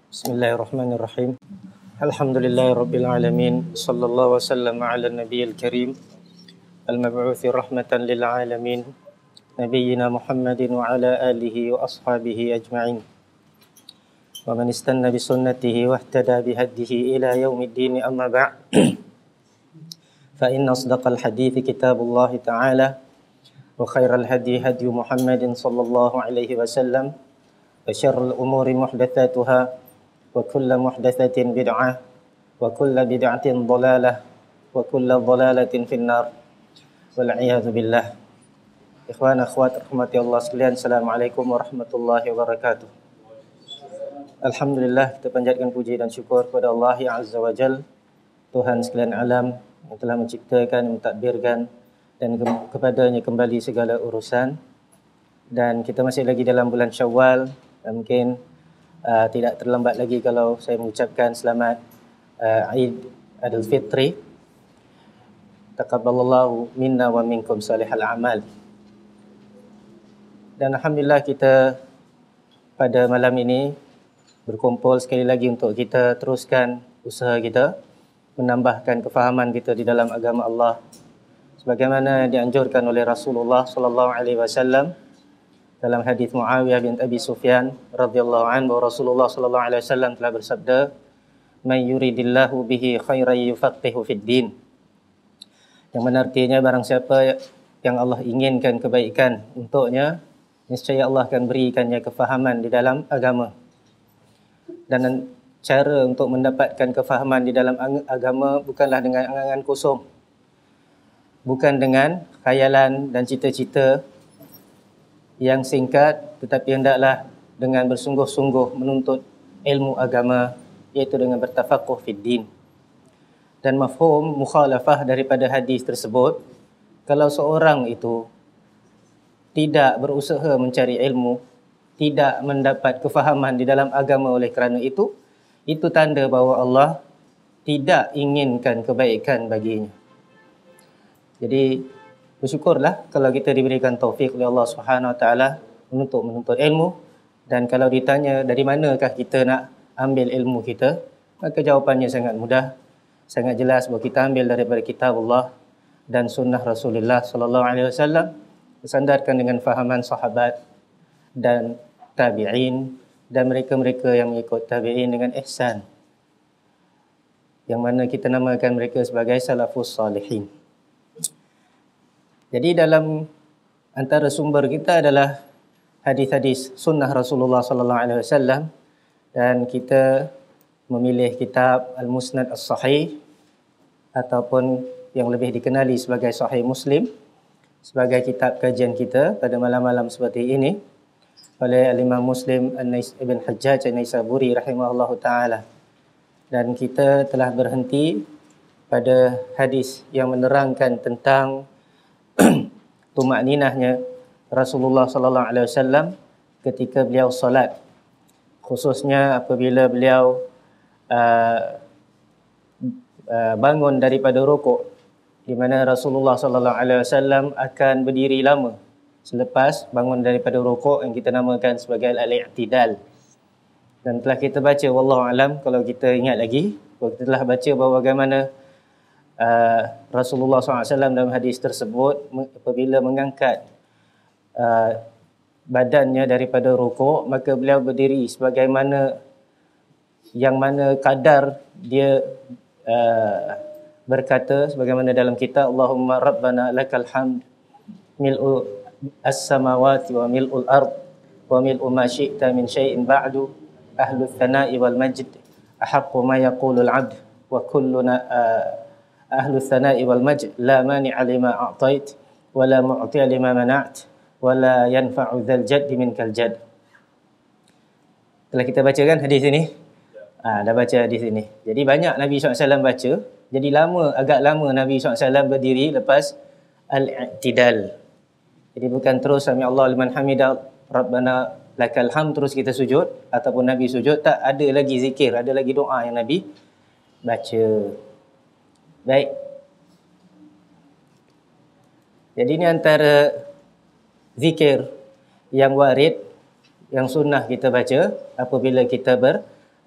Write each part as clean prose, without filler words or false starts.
Bismillahirrahmanirrahim. Alhamdulillahirabbil alamin. Sallallahu wasallam ala nabiyil karim. Al-mab'uthi rahmatan lil alamin. Nabiyyina Muhammadin wa ala alihi wa ashabihi ajma'in. Wa man istanna bi sunnatihi wa ihtada bi hadihi ila yaumiddin amma ba'. Fa inna asdaqal hadithi kitabullah ta'ala wa khairal hadi hadi Muhammadin sallallahu alaihi wasallam. Wa syarrul umuri muhdatsatuha wa kullu muhdatsatin bid'ah wa kullu bid'atin dhalalah wa kullu dhalalatin finnar. Wal a'yadzu billah. Ikhwan akhwat rahmati Allah sekalian, assalamualaikum warahmatullahi wabarakatuh. Alhamdulillah, kita panjatkan puji dan syukur kepada Allah yang Azza wa Jal, Tuhan sekalian alam yang telah menciptakan, mentadbirkan dan kepadanya kembali segala urusan. Dan kita masih lagi dalam bulan Syawal, dan mungkin tidak terlambat lagi kalau saya mengucapkan selamat Eid Adul Fitri. Taqabbalallahu minna wa minkum salihal amal. Dan alhamdulillah kita pada malam ini berkumpul sekali lagi untuk kita teruskan usaha kita menambahkan kefahaman kita di dalam agama Allah sebagaimana dianjurkan oleh Rasulullah sallallahu alaihi wasallam dalam hadis Muawiyah bin Abi Sufyan radhiyallahu anhu. Rasulullah sallallahu alaihi wasallam telah bersabda, "Man yuridillahu bihi khairan yufaqihu fid din." Yang mana artinya barang siapa yang Allah inginkan kebaikan untuknya, niscaya Allah akan berikannya kefahaman di dalam agama. Dan cara untuk mendapatkan kefahaman di dalam agama bukanlah dengan angan-angan kosong, bukan dengan khayalan dan cita-cita yang singkat, tetapi hendaklah dengan bersungguh-sungguh menuntut ilmu agama, iaitu dengan bertafaqquh fid din. Dan mafhum mukhalafah daripada hadis tersebut, kalau seorang itu tidak berusaha mencari ilmu, tidak mendapat kefahaman di dalam agama oleh kerana itu tanda bahawa Allah tidak inginkan kebaikan baginya. Jadi bersyukurlah kalau kita diberikan taufik oleh Allah Subhanahu Wa Taala menuntut ilmu, dan kalau ditanya dari manakah kita nak ambil ilmu kita, maka jawapannya sangat mudah, sangat jelas bahawa kita ambil daripada kitab Allah dan sunnah Rasulullah sallallahu alaihi wasallam, bersandarkan dengan fahaman sahabat dan tabi'in dan mereka-mereka yang mengikut tabi'in dengan ihsan, yang mana kita namakan mereka sebagai salafus salihin. Jadi dalam antara sumber kita adalah hadis-hadis sunnah Rasulullah sallallahu alaihi wasallam, dan kita memilih kitab Al-Musnad As-Sahih ataupun yang lebih dikenali sebagai Sahih Muslim sebagai kitab kajian kita pada malam-malam seperti ini oleh Al-Imam Muslim Ibn Hajjaj An-Naisaburi rahimahullahu taala. Dan kita telah berhenti pada hadis yang menerangkan tentang tumakninahnya Rasulullah sallallahu alaihi wasallam ketika beliau solat, khususnya apabila beliau bangun daripada rukuk, di mana Rasulullah sallallahu alaihi wasallam akan berdiri lama selepas bangun daripada rukuk yang kita namakan sebagai al-i'tidal. Dan telah kita baca, wallahu alam, kalau kita ingat lagi, kita telah baca bahawa bagaimana Rasulullah SAW dalam hadis tersebut apabila mengangkat badannya daripada rukuk, maka beliau berdiri sebagaimana yang mana kadar dia berkata sebagaimana dalam kitab, Allahumma rabbana lakal hamd mil'u as-samawati wa mil'ul ard wa mil'u ma syi'ta min syai'in ba'du ahlul thana'i wal majd ahaqqu ma yaqulul 'abd wa kulluna Ahlul thana'i wal majd la mani'a lima a'tait wa la mu'tiya lima mana'at wa la yanfa'u dzal jaddi minkal jadd. Telah kita baca kan hadis ini? Dah baca hadis ini. Jadi banyak Nabi SAW baca. Jadi agak lama Nabi SAW berdiri lepas al-i'tidal. Jadi bukan terus sami Allah liman hamidah rabbana lakal hamd terus kita sujud, ataupun Nabi sujud, tak, ada lagi zikir, ada lagi doa yang Nabi baca. Baik. Jadi ini antara zikir yang warid, yang sunnah kita baca apabila kita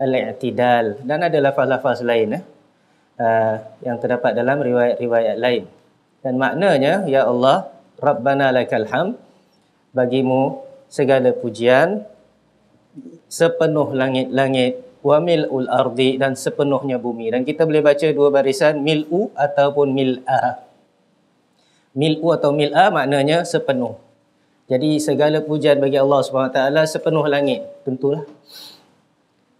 al-i'tidal, dan ada lafaz-lafaz lain yang terdapat dalam riwayat-riwayat lain. Dan maknanya, ya Allah, Rabbana lakal hamd, bagimu segala pujian sepenuh langit-langit, wa mil'ul ardi, dan sepenuhnya bumi. Dan kita boleh baca dua barisan, mil'u ataupun mil'a. Mil'u atau mil'a maknanya sepenuh. Jadi segala pujian bagi Allah SWT sepenuh langit, tentulah.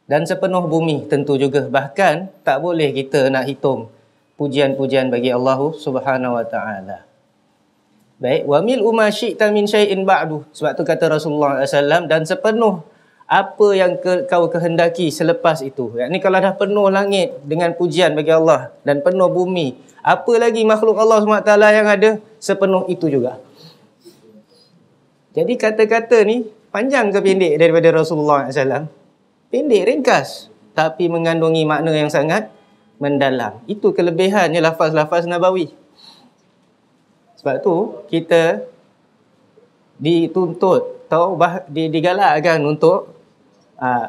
Dan sepenuh bumi tentu juga. Bahkan tak boleh kita nak hitung pujian-pujian bagi Allah Subhanahu wa taala. Baik, wa mil'u ma syi'ta min syai'in ba'du. Sebab tu kata Rasulullah SAW, dan sepenuh apa yang kau kehendaki selepas itu. Yakni kalau dah penuh langit dengan pujian bagi Allah dan penuh bumi, apa lagi makhluk Allah SWT yang ada? Sepenuh itu juga. Jadi kata-kata ni panjang ke pendek daripada Rasulullah SAW? Pendek, ringkas, tapi mengandungi makna yang sangat mendalam. Itu kelebihannya lafaz-lafaz Nabawi. Sebab tu kita dituntut atau digalakkan untuk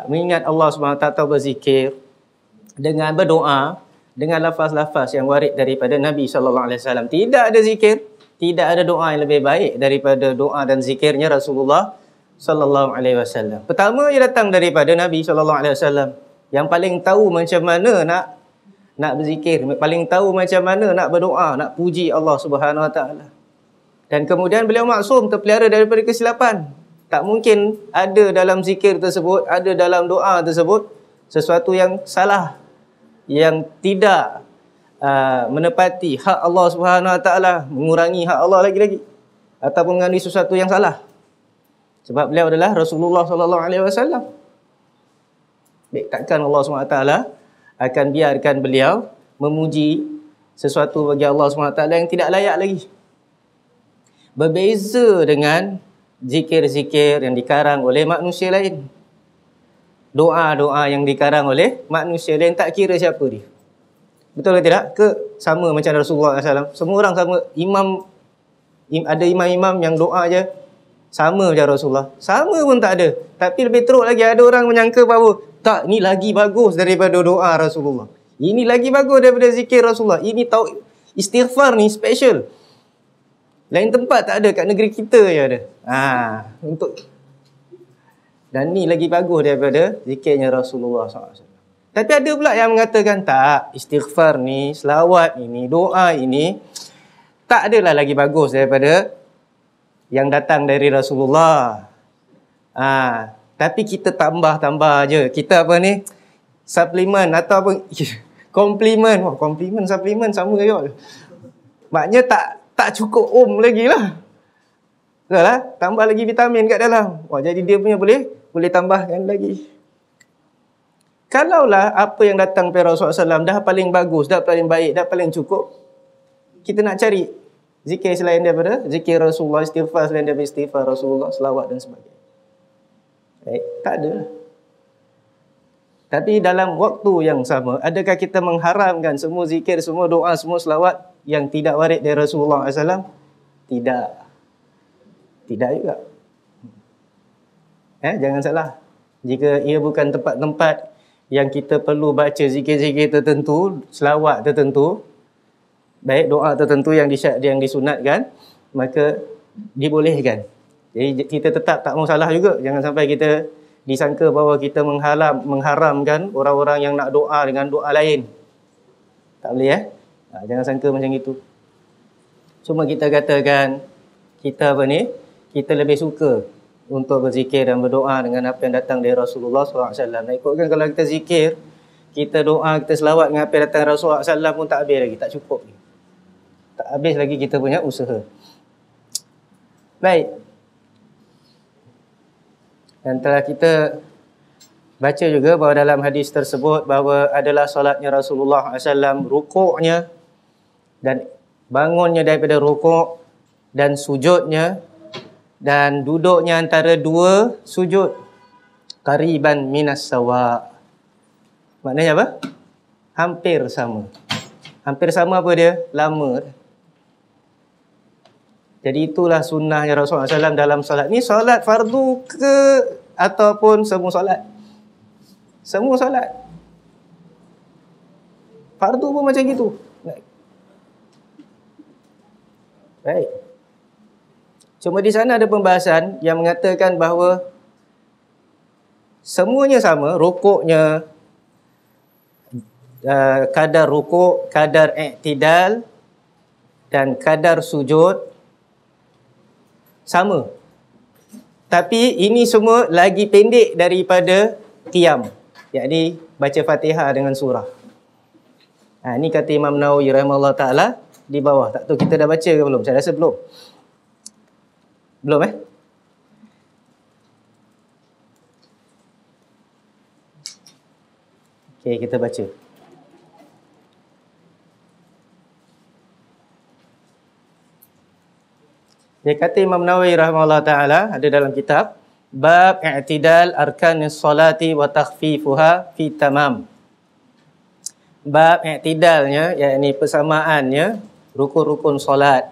mengingat Allah SWT atau berzikir dengan berdoa dengan lafaz-lafaz yang warid daripada Nabi SAW. Tidak ada zikir, tidak ada doa yang lebih baik daripada doa dan zikirnya Rasulullah SAW. Pertama, ia datang daripada Nabi SAW, yang paling tahu macam mana nak berzikir, paling tahu macam mana nak berdoa, nak puji Allah Subhanahu Wa Taala. Dan kemudian beliau maksum, terpelihara daripada kesilapan. Tak mungkin ada dalam zikir tersebut, ada dalam doa tersebut sesuatu yang salah, yang tidak menepati hak Allah Subhanahu Wa Taala, mengurangi hak Allah lagi-lagi, ataupun mengandungi sesuatu yang salah. Sebab beliau adalah Rasulullah sallallahu alaihi wasallam. Baik, takkan Allah SWT akan biarkan beliau memuji sesuatu bagi Allah SWT yang tidak layak lagi. Berbeza dengan zikir-zikir yang dikarang oleh manusia lain. Doa-doa yang dikarang oleh manusia lain, tak kira siapa dia. Betul ke tidak? Ke sama macam Rasulullah SAW? Semua orang sama. Ada imam-imam yang doa je sama macam Rasulullah. Sama pun tak ada. Tapi lebih teruk lagi, ada orang menyangka bahawa tak, ni lagi bagus daripada doa Rasulullah. Ini lagi bagus daripada zikir Rasulullah. Ini tahu istighfar ni special. Lain tempat tak ada, kat negeri kita je ada. Dan ni lagi bagus daripada zikirnya Rasulullah SAW. Tapi ada pula yang mengatakan tak, istighfar ni, selawat ini, doa ini tak adalah lagi bagus daripada yang datang dari Rasulullah. Tapi kita tambah-tambah je. Kita apa ni? Suplemen atau apa? Komplimen. Wah, komplimen, suplemen sama je. Maknanya tak cukup lagi lah. Betul lah? Tambah lagi vitamin kat dalam. Wah, jadi dia punya boleh tambahkan lagi. Kalaulah apa yang datang dari Rasulullah SAW dah paling bagus, dah paling baik, dah paling cukup, kita nak cari zikir selain daripada zikir Rasulullah, istighfar selain daripada istighfar Rasulullah, selawat dan sebagainya. Baik, tak ada. Tapi dalam waktu yang sama, adakah kita mengharamkan semua zikir, semua doa, semua selawat yang tidak warid dari Rasulullah SAW? Tidak. Tidak juga. Jangan salah. Jika ia bukan tempat-tempat yang kita perlu baca zikir-zikir tertentu, selawat tertentu, baik doa tertentu yang disunatkan, maka dibolehkan. Jadi kita tetap tak mau salah juga. Jangan sampai kita disangka bahawa kita mengharamkan orang-orang yang nak doa dengan doa lain. Tak boleh jangan sangka macam itu. Cuma kita katakan kita lebih suka untuk berzikir dan berdoa dengan apa yang datang dari Rasulullah SAW. Nak ikutkan kalau kita zikir, kita doa, kita selawat dengan apa yang datang dari Rasulullah SAW pun tak habis lagi, tak cukup. Tak habis lagi kita punya usaha. Baik. Dan telah kita baca juga bahawa dalam hadis tersebut bahawa adalah solatnya Rasulullah SAW, rukuknya dan bangunnya daripada rukuk dan sujudnya dan duduknya antara dua sujud qariban minas sawa. Maknanya apa? Hampir sama. Hampir sama apa dia? Lama. Jadi itulah sunnahnya Rasulullah SAW dalam solat. Ni solat fardu ke ataupun semua solat? Semua solat. Fardu pun macam gitu. Baik. Cuma di sana ada pembahasan yang mengatakan bahawa semuanya sama, rukuknya, kadar rukuk, kadar i'tidal dan kadar sujud sama. Tapi ini semua lagi pendek daripada qiyam, yakni baca Fatihah dengan surah. Ini kata Imam Nawawi rahimahullah ta'ala di bawah. Tak tahu kita dah baca ke belum? Saya rasa belum. Belum Okey, kita baca. Dia kata Imam Nawawi rahimahullah ta'ala ada dalam kitab Bab i'tidal arkanis salati wa takhfifuha fi tamam. Bab i'tidalnya, yakni persamaannya rukun-rukun solat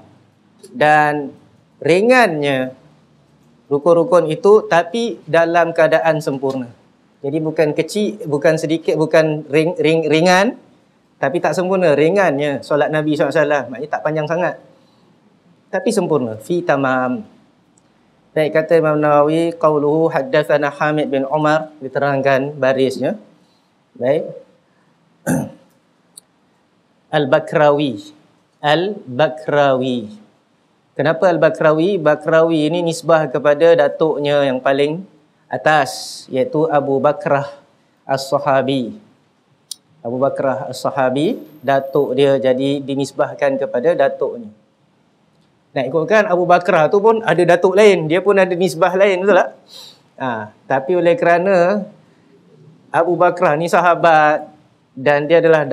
dan ringannya rukun-rukun itu tapi dalam keadaan sempurna. Jadi bukan kecil, bukan sedikit, bukan ringan tapi tak sempurna. Ringannya solat Nabi SAW, maknanya tak panjang sangat tapi sempurna, fi tamam. Baik, kata Imam Nawawi, qauluhu haddatsana Hamid bin Umar, diterangkan barisnya. Baik. Al-Bakrawi. Al-Bakrawi. Kenapa Al-Bakrawi? Bakrawi ini nisbah kepada datuknya yang paling atas, iaitu Abu Bakrah As-Sahabi. Abu Bakrah As-Sahabi, datuk dia, jadi dinisbahkan kepada datuknya. Nak ikutkan Abu Bakrah tu pun ada datuk lain, dia pun ada nisbah lain, betul tak? Tapi oleh kerana Abu Bakrah ni sahabat dan dia adalah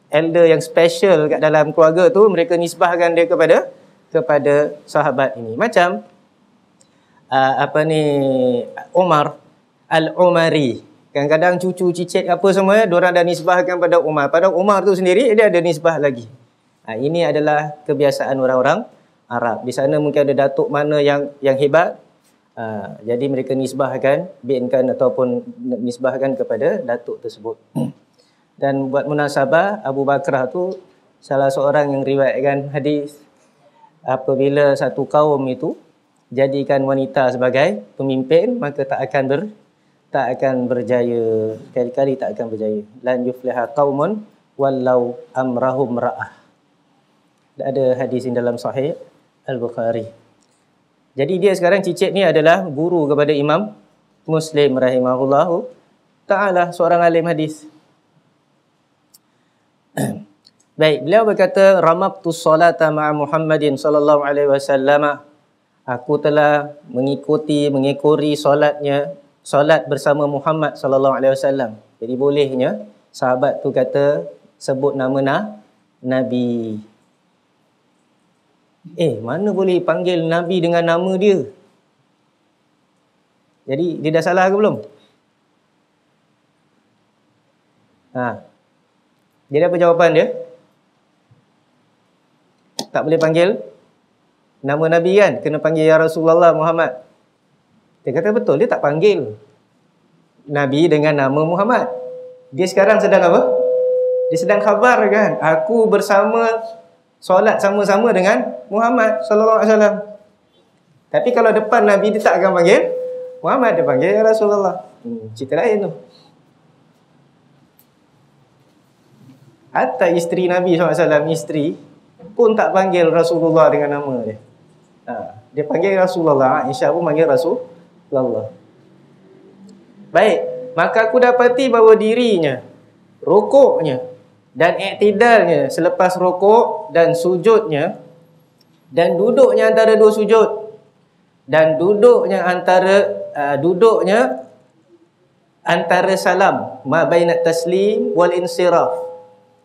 elder yang special kat dalam keluarga tu, mereka nisbahkan dia kepada sahabat ini. Macam Umar Al-Umari. Kadang-kadang cucu cicit apa semua diorang dah nisbahkan pada Umar. Pada Umar tu sendiri dia ada nisbah lagi. Ini adalah kebiasaan orang-orang Arab. Di sana mungkin ada datuk mana yang hebat. Jadi mereka nisbahkan, binkan ataupun nisbahkan kepada datuk tersebut. Dan buat munasabah, Abu Bakrah tu salah seorang yang riwayatkan hadis apabila satu kaum itu jadikan wanita sebagai pemimpin, maka tak akan berjaya. Kali-kali tak akan berjaya. Lan yufliha qaumun wallau amrahum ra'ah. Ada hadis ini dalam Sahih Al-Bukhari. Jadi dia sekarang cicit ni adalah guru kepada Imam Muslim rahimahullahu ta'ala, seorang alim hadis. Baik, beliau berkata, ramaqtu salata ma'a Muhammadin sallallahu alaihi wasallam. Aku telah mengikuri solat bersama Muhammad sallallahu alaihi wasallam. Jadi bolehnya sahabat tu kata sebut nama Nabi. Mana boleh panggil Nabi dengan nama dia? Jadi dia dah salah ke belum? Dia apa jawapan dia? Tak boleh panggil nama Nabi kan? Kena panggil Ya Rasulullah Muhammad. Dia kata betul, dia tak panggil Nabi dengan nama Muhammad. Dia sekarang sedang apa? Dia sedang khabar kan? Aku solat sama-sama dengan Muhammad sallallahu alaihi wasallam. Tapi kalau depan Nabi dia tak akan panggil Muhammad, dia panggil Ya Rasulullah. Cerita lain tu. Hatta isteri Nabi SAW, isteri pun tak panggil Rasulullah dengan nama dia. Dia panggil Rasulullah. Aisyah pun panggil Rasulullah. Baik, maka aku dapati bahawa dirinya, rukuknya dan i'tidalnya selepas rukuk dan sujudnya dan duduknya antara dua sujud dan duduknya antara salam, ma bainat taslim wal insiraf.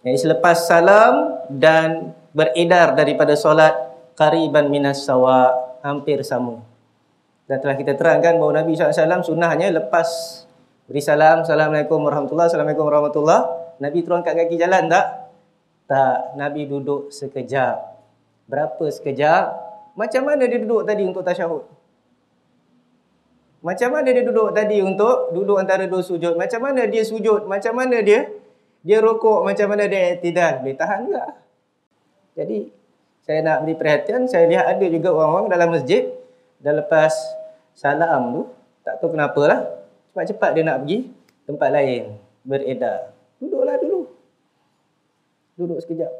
Jadi selepas salam dan beredar daripada solat, qariban minas sawa, hampir sama. Dan telah kita terangkan bahawa Nabi SAW sunnahnya lepas beri salam, Assalamualaikum warahmatullahi, Assalamualaikum warahmatullahi, Nabi turun kat kaki jalan tak? Tak, Nabi duduk sekejap. Berapa sekejap? Macam mana dia duduk tadi untuk tasyahud? Macam mana dia duduk tadi untuk duduk antara dua sujud? Macam mana dia sujud? Macam mana dia rukuk? Macam mana dia i'tidal? Boleh tahan juga. Jadi saya nak beri perhatian, saya lihat ada juga orang-orang dalam masjid dah lepas salam tu, tak tahu kenapalah, cepat-cepat dia nak pergi tempat lain, beredar. Duduklah dulu. Duduk sekejap.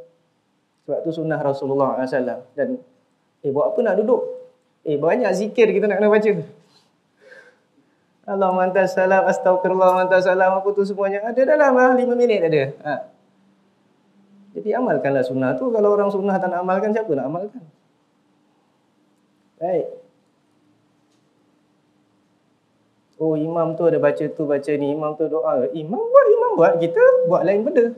Sebab tu sunnah Rasulullah SAW. Dan buat apa nak duduk? Banyak zikir kita nak kena baca. Allahumma antas salam, astagfirullah, antas salam, apa tu semuanya ada dalam 5 minit ada. Jadi amalkanlah sunnah tu. Kalau orang sunnah tak nak amalkan, siapa nak amalkan? Baik. Imam tu ada baca tu, baca ni, imam tu doa. Imam buat, kita buat lain benda.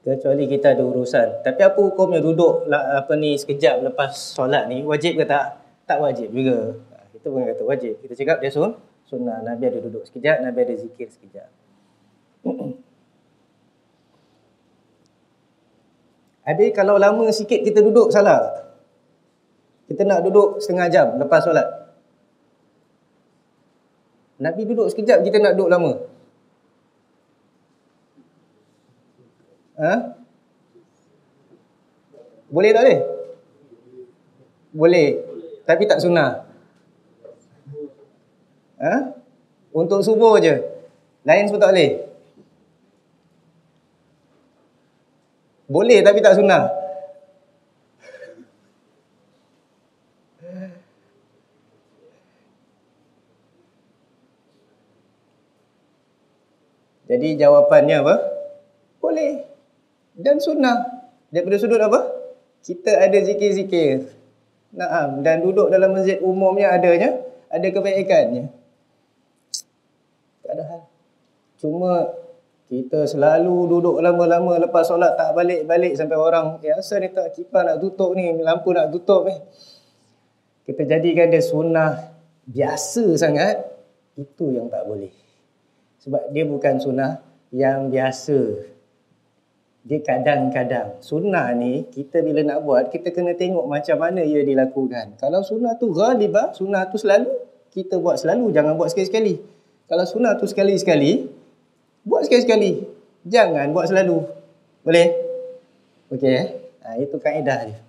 Kecuali kita ada urusan. Tapi apa hukumnya duduk sekejap lepas solat ni? Wajib ke tak? Tak wajib juga. Kita bukan kata wajib. Kita cakap dia sunnah. Nabi ada duduk sekejap, Nabi ada zikir sekejap. Habis kalau lama sikit kita duduk, salah. Kita nak duduk setengah jam lepas solat. Nabi duduk sekejap, kita nak duduk lama. Boleh tak boleh? Boleh. Tapi tak sunnah. Untuk subuh je. Lain semua tak boleh. Boleh tapi tak sunnah. Jadi jawapannya apa? Boleh. Dan sunnah. Daripada sudut apa? Kita ada zikir-zikir. Naam. Dan duduk dalam masjid umumnya ada kebaikannya. Tak ada hal. Cuma kita selalu duduk lama-lama lepas solat tak balik-balik sampai orang, asal ni tak kipas nak tutup ni, lampu nak tutup ni. Kita jadikan dia sunnah biasa sangat, itu yang tak boleh. Sebab dia bukan sunnah yang biasa. Dia kadang-kadang. Sunnah ni, kita bila nak buat, kita kena tengok macam mana ia dilakukan. Kalau sunnah tu ghalibah, sunnah tu selalu, kita buat selalu, jangan buat sekali-sekali. Kalau sunnah tu sekali-sekali, buat sekali-sekali. Jangan buat selalu. Boleh? Okey. Itu kaedah dia.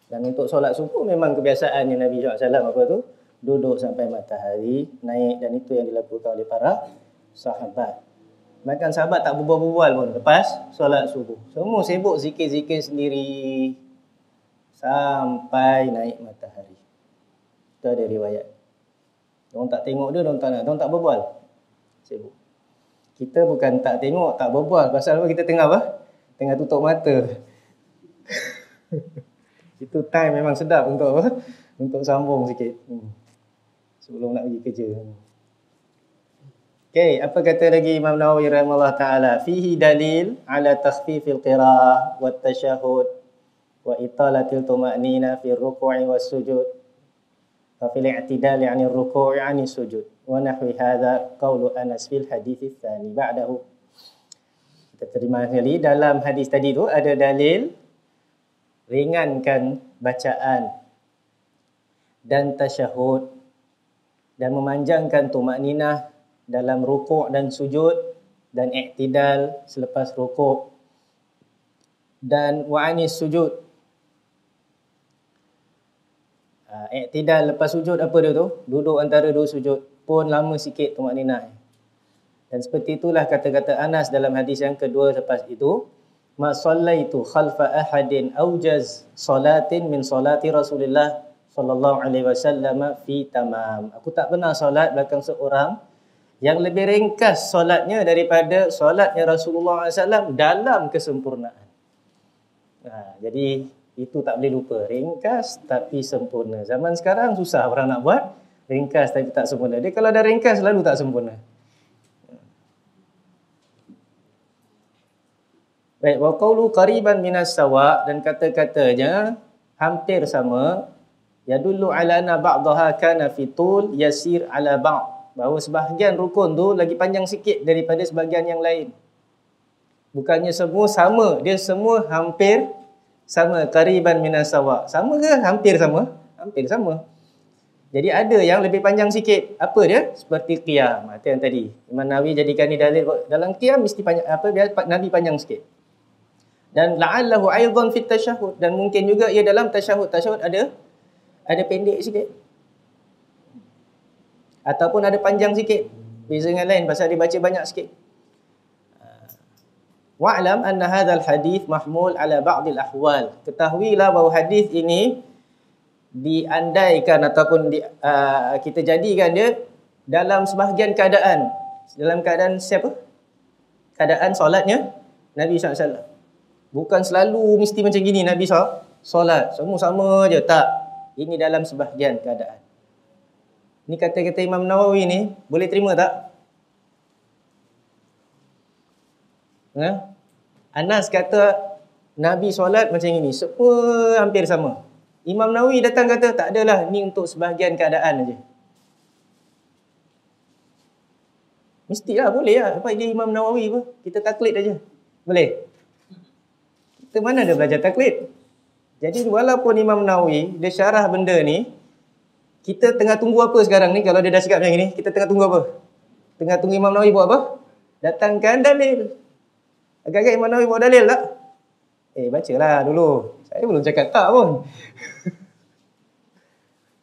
Dan untuk solat subuh memang kebiasaannya Nabi SAW apa tu? Duduk sampai matahari naik, dan itu yang dilakukan oleh para sahabat. Bahkan sahabat tak berbual-bual pun lepas solat subuh. Semua sibuk zikir-zikir sendiri sampai naik matahari. Itu ada riwayat. Diorang tak tengok dia, diorang tak berbual. Sibuk. Kita bukan tak tengok, tak berbual. Pasal apa? Kita tengah apa? Tengah tutup mata. Itu time memang sedap untuk apa? Untuk sambung sikit. Sebelum nak pergi kerja. Okey, apa kata lagi Imam Nawawi rahimahullah ta'ala? Fihi dalil ala takhfifil qira'ah wa tashahud wa italatil tuma'nina fi ruku'i was sujud. ففي الاعتدال عن الركوع عن السجود ونحو هذا قول أنس في الحديث الثاني بعده. Kita terima sekali dalam hadis tadi tu ada dalil ringankan bacaan dan tasyahud dan memanjangkan tumakninah dalam rukuk dan sujud dan i'tidal selepas rukuk dan wa'anis sujud. I'tidal lepas sujud apa dia tu? Duduk antara dua sujud pun lama sikit tumakninah. Dan seperti itulah kata-kata Anas dalam hadis yang kedua lepas itu, ma sallaitu khalfa ahadin aujaz salatin min salati Rasulullah sallallahu alaihi wasallam fi tamam. Aku tak pernah solat belakang seorang yang lebih ringkas solatnya daripada solatnya Rasulullah SAW dalam kesempurnaan. Jadi itu tak boleh lupa. Ringkas tapi sempurna. Zaman sekarang susah orang nak buat ringkas tapi tak sempurna. Dia kalau dah ringkas selalu tak sempurna. Baik, wa qawlu qariban minas sawa, dan kata-katanya hampir sama. Yadullu ala anna ba'daha kana fi tul yasir ala ba'd. bahawa sebahagian rukun tu lagi panjang sikit daripada sebahagian yang lain. Bukannya semua sama, dia semua hampir sama, qariban minas sawa. Sama ke? Hampir sama. Hampir sama. Jadi ada yang lebih panjang sikit. Apa dia? Seperti qiyam. Itu yang tadi. Imam Nawawi jadikan ni dalil dalam qiyam mesti panjang, biar Nabi panjang sikit. Dan la'allahu aidan fit tasyahud, dan mungkin juga ia dalam tasyahud. Tasyahud ada pendek sikit. Ataupun ada panjang sikit. Beza dengan lain pasal dia baca banyak sikit. Wa'lam anna hadzal hadith mahmul ala ba'dil ahwal. Ketahuilah bahawa hadis ini diandaikan ataupun kita jadikan dia dalam sebahagian keadaan. Dalam keadaan siapa? Keadaan solatnya Nabi SAW. Bukan selalu mesti macam gini Nabi solat. Semua sama je. Tak. Ini dalam sebahagian keadaan. Ni kata-kata Imam Nawawi ni, boleh terima tak? Anas kata Nabi solat macam ini. Semua hampir sama. Imam Nawawi datang kata tak adalah, ni untuk sebahagian keadaan aja. Mestilah boleh lah. Apa dia Imam Nawawi apa? Kita taklid aja. Boleh? Kita mana ada belajar taklid? Jadi walaupun Imam Nawawi dia syarah benda ni, kita tengah tunggu apa sekarang ni kalau dia dah cakap macam ni? Kita tengah tunggu apa? Tengah tunggu Imam Nawawi buat apa? Datangkan dalil. Agak-agak Imam Nawawi buat dalil tak? Bacalah dulu. Saya belum cakap tak pun.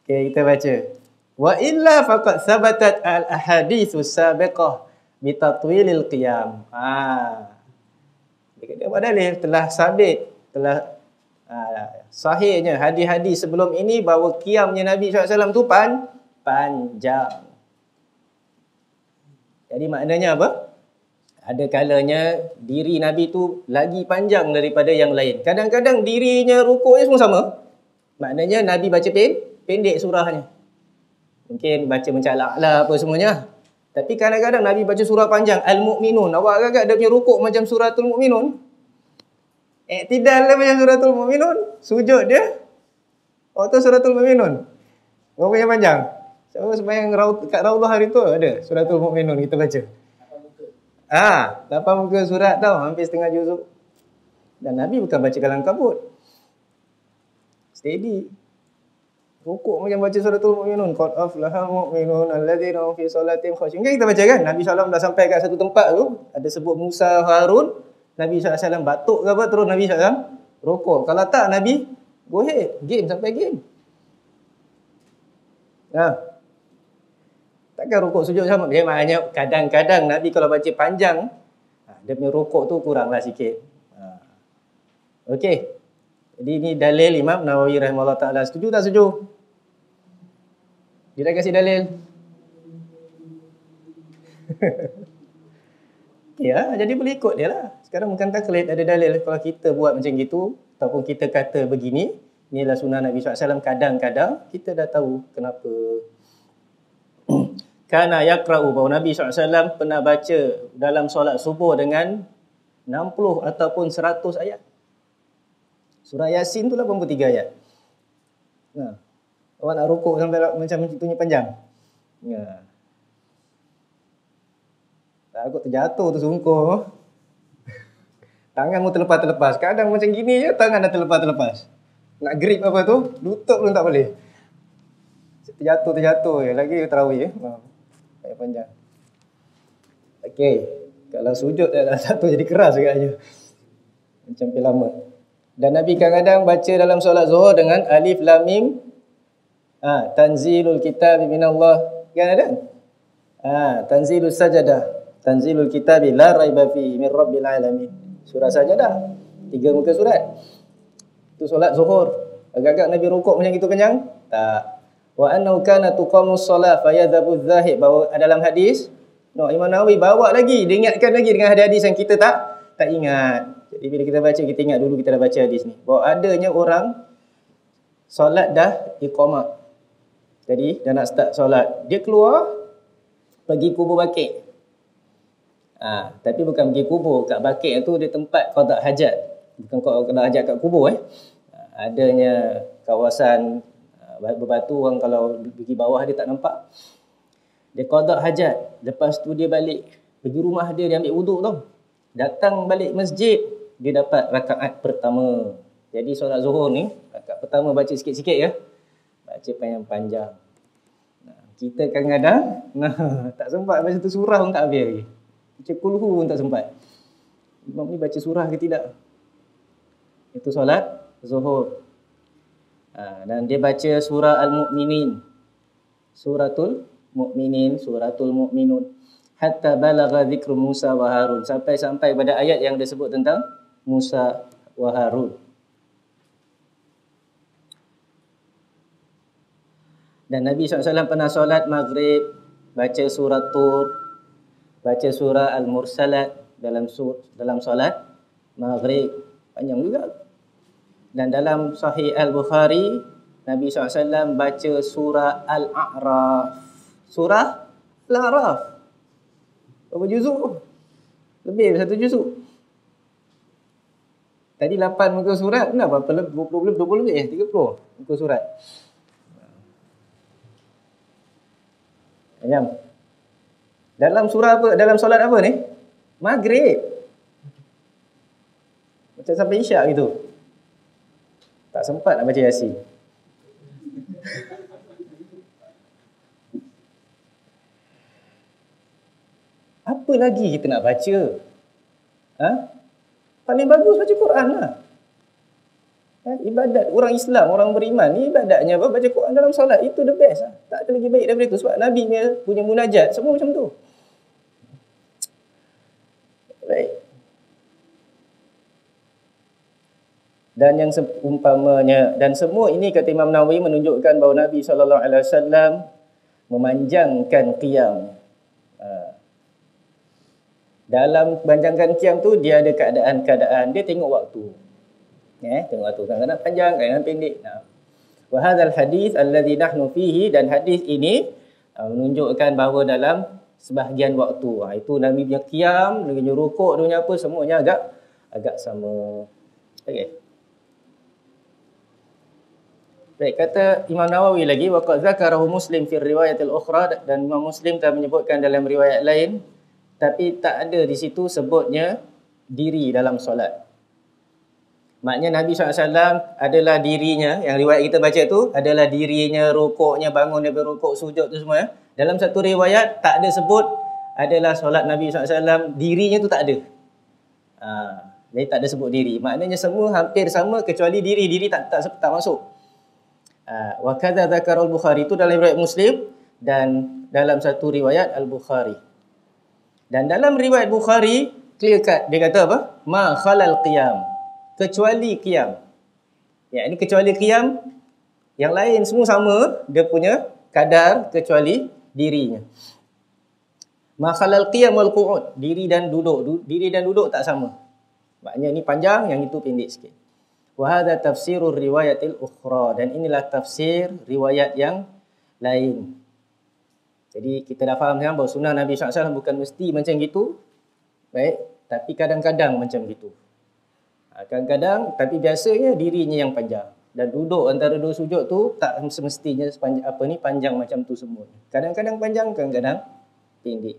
Okay, kita baca. Wa illa faqad sabatat al-ahaditsus sabiqah bi tatwilil qiyam. Dia buat dalil, telah sabit, telah sahihnya hadis-hadis sebelum ini bahawa qiyamnya Nabi SAW tu panjang. Jadi maknanya apa? Ada kalanya diri Nabi tu lagi panjang daripada yang lain. Kadang-kadang dirinya rukuknya semua sama. Maknanya Nabi baca pendek surahnya. Mungkin baca mencalak lah apa semuanya. Tapi kadang-kadang Nabi baca surah panjang. Al-Mu'minun. Awak agak-agak dia punya rukuk macam suratul Mu'minun. Iktidal dia macam suratul Mu'minun. Sujud dia. Tu suratul Mu'minun. Berapa yang panjang? Siapa sembahyang kat Raudhah hari tu ada suratul Mu'minun kita baca. 8 muka surat tau, hampir setengah juzuk. Dan Nabi bukan baca kalam kabut. Steady. Rukuk macam baca suratul Mu'minun. Qad aflahal mu'minun alladzina hum fi salatihim khashi'un. Kan kita baca kan? Nabi SAW dah sampai kat satu tempat tu, ada sebut Musa, Harun, Nabi SAW batuk ke apa, terus Nabi SAW rukuk. Kalau tak, Nabi go ahead, game sampai game. Takkan rukuk sujud sama. Dia maknanya kadang-kadang Nabi kalau baca panjang, dia punya rukuk tu kuranglah sikit. Okey. Jadi ini dalil Imam Nawawi rahimahullah ta'ala. Setuju tak setuju? Dia dah kasih dalil. Ya, jadi boleh ikut dia lah. Sekarang bukan taklid, ada dalil. Kalau kita buat macam gitu, ataupun kita kata begini, inilah sunnah Nabi SAW, kadang-kadang kita dah tahu kenapa. Kana yaqra'u, bahawa Nabi SAW pernah baca dalam solat subuh dengan 60 ataupun 100 ayat. Surah Yasin tu 83 ayat. Awak nak rukuk sampai macam itunya panjang. Takut terjatuh, tersungkur. Tanganmu terlepas-terlepas. Kadang macam gini je, tangan dah terlepas-terlepas. Nak grip apa tu, lutut pun tak boleh. Terjatuh je. Lagi tarawih ayat panjang. Okey. Kalau sujud dah satu jadi keras agaknya. Macam film lama. Dan Nabi kadang-kadang baca dalam solat zuhur dengan alif lam mim. Tanzilul kitab minallah. Kan ada? Tanzilus sajadah. Tanzilul kitab la raiba fihi min rabbil alamin. Surah Sajadah. 3 muka surat. Itu solat zuhur. Agak-agak Nabi rukuk macam gitu panjang? Tak. Wa annahu kana tuqamus solat fayadhabu dzahib. Bahawa dalam hadis, Imam Nawawi bawa lagi, dia ingatkan lagi dengan hadis yang kita tak ingat. Jadi bila kita baca, kita ingat dulu kita dah baca hadis ni. Bahawa adanya orang solat dah iqamah. Jadi dah nak start solat, dia keluar pergi kubur Baqi'. Tapi bukan pergi kubur, kat Baqi' tu dia tempat qada hajat. Bukan qada hajat kat kubur Adanya kawasan berbatu, orang kalau pergi bawah dia tak nampak. Dia qada hajat. Lepas tu dia balik pergi rumah dia, dia ambil wuduk tau. Datang balik masjid, dia dapat rakaat pertama. Jadi solat zuhur ni, rakaat pertama baca sikit-sikit ya. Baca panjang-panjang. Kita kadang-kadang tak sempat baca satu surah pun tak habis lagi. Baca kulhu pun tak sempat. Imam ni baca surah ke tidak? Itu solat zuhur. Dan dia baca surah Al-Mu'minin. Suratul Mu'minun. Hatta balagha dzikru Musa wa Harun. Sampai pada ayat yang disebut tentang Musa wa Harun. Dan Nabi SAW pernah solat maghrib, baca surah Tur, baca surah Al-Mursalat dalam solat maghrib. Panjang juga. Dan dalam Sahih Al-Bukhari, Nabi SAW baca surah Al-A'raf. Surah Al-A'raf. Berapa juzuk? Lebih dari 1 juzuk. Tadi 8 muka surat, kenapa? 20 lebih 30 muka surat. Ayam. Dalam surah apa? Dalam solat apa ni? Maghrib. Macam sampai isyak gitu. Tak sempat nak baca Yasin. Apa lagi kita nak baca? Paling bagus baca Quran lah. Ibadat orang Islam, orang beriman ni ibadatnya apa? Baca Quran dalam solat. Itu the best lah. Tak ada lagi baik daripada itu. Sebab Nabi punya munajat semua macam tu. Baik. Dan yang seumpamanya, dan semua ini kata Imam Nawawi menunjukkan bahawa Nabi SAW memanjangkan qiyam. Dalam panjangkan qiyam tu dia ada keadaan-keadaan, dia tengok waktu. Tengok waktu, kadang-kadang panjang, kadang-kadang pendek. Wa hadzal hadis alladhi nahnu fihi, dan hadis ini menunjukkan bahawa dalam sebahagian waktu, itu Nabi punya qiyam, dia punya rukuk, dia punya apa, semuanya agak sama. Okey. Baik, kata Imam Nawawi lagi, waqad zakarahu Muslim fi riwayatil ukhra, dan Imam Muslim telah menyebutkan dalam riwayat lain, tapi tak ada di situ sebutnya diri dalam solat. Maknanya Nabi SAW adalah dirinya, yang riwayat kita baca tu adalah dirinya, rukuknya, bangun daripada rukuk, sujud tu semua. Dalam satu riwayat tak ada sebut adalah solat Nabi SAW, dirinya tu tak ada. Jadi tak ada sebut diri. Maknanya semua hampir sama kecuali diri tak masuk. Wa kadza dzakarul Bukhari, itu dalam riwayat Muslim dan dalam satu riwayat Al-Bukhari. Dan dalam riwayat Bukhari clear cut, dia kata apa? Ma khalal qiyam, kecuali qiyam. Ya, ini kecuali qiyam, yang lain semua sama dia punya kadar kecuali dirinya. Ma khalal qiyam wal qu'ud, diri dan duduk tak sama. Maknanya ini panjang, yang itu pendek sikit. Wa hadza tafsirur riwayatil ukhra, dan inilah tafsir riwayat yang lain. Jadi kita dah faham sekarang bahawa sunnah Nabi SAW bukan mesti macam gitu. Baik, tapi kadang-kadang macam gitu. Kadang-kadang, tapi biasanya dirinya yang panjang. Dan duduk antara dua sujud tu tak semestinya panjang macam tu semua. Kadang-kadang panjang, kadang-kadang pendek.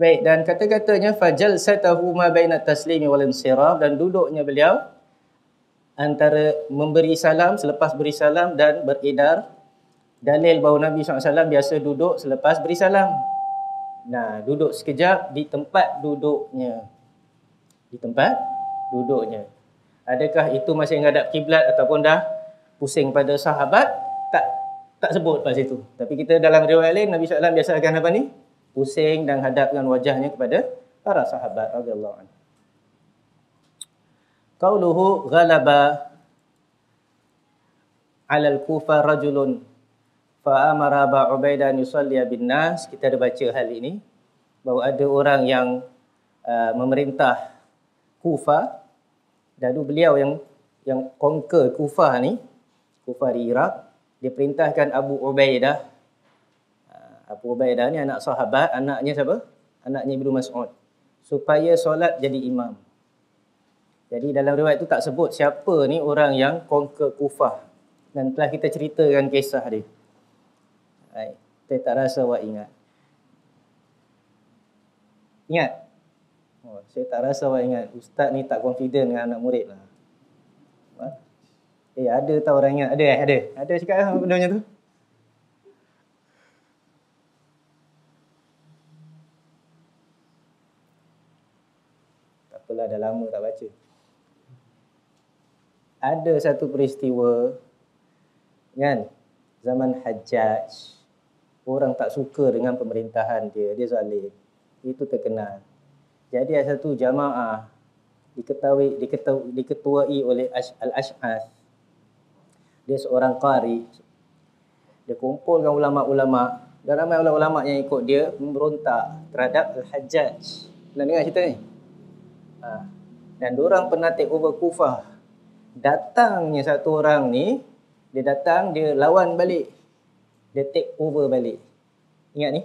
Baik, dan kata-katanya fajalsatahu ma baina taslimi wal insiraf, dan duduknya beliau antara memberi salam, selepas beri salam dan beredar. Dalil bahawa Nabi SAW biasa duduk selepas beri salam. Duduk sekejap di tempat duduknya. Adakah itu masih menghadap kiblat ataupun dah pusing pada sahabat? Tak sebut pada situ. Tapi kita dalam riwayat lain, Nabi SAW biasa akan apa ni? Pusing dan hadapkan wajahnya kepada para sahabat radhiyallahu anhu. Qauluhu ghalaba 'alal Kufa rajulun fa'amara Aba Ubaidah an yusalliya bin nas. Kita ada baca hal ini bahawa ada orang yang memerintah Kufah. Lalu beliau yang conquer Kufah ni, Kufah di Iraq, dia perintahkan Abu Ubaidah. Abu Ubaidah ni anak sahabat, anaknya siapa? Anaknya Ibnu Mas'ud. Supaya solat jadi imam. Jadi dalam riwayat itu tak sebut siapa ni orang yang conquer Kufah. Dan telah kita ceritakan kisah dia. Baik, saya tak rasa awak ingat. Ingat? Oh, saya tak rasa awak ingat. Ustaz ni tak confident dengan anak murid lah. Ada tahu orang ingat? Ada. Ada cakap lah benda macam tu. Tak apalah, dah lama tak baca. Ada satu peristiwa, kan? Zaman Hajjaj. Orang tak suka dengan pemerintahan dia. Dia zalim. Itu terkenal. Jadi ada satu jamaah diketuai oleh Al-Ash'ath. Dia seorang qari. Dia kumpulkan ulama'-ulama'. Dan ramai ulama' yang ikut dia memberontak terhadap Al-Hajjaj. Pernah dengar cerita ni? Dan diorang pernah take over Kufah. Datangnya satu orang ni, dia datang, dia lawan balik. Dia take over balik. Ingat ni?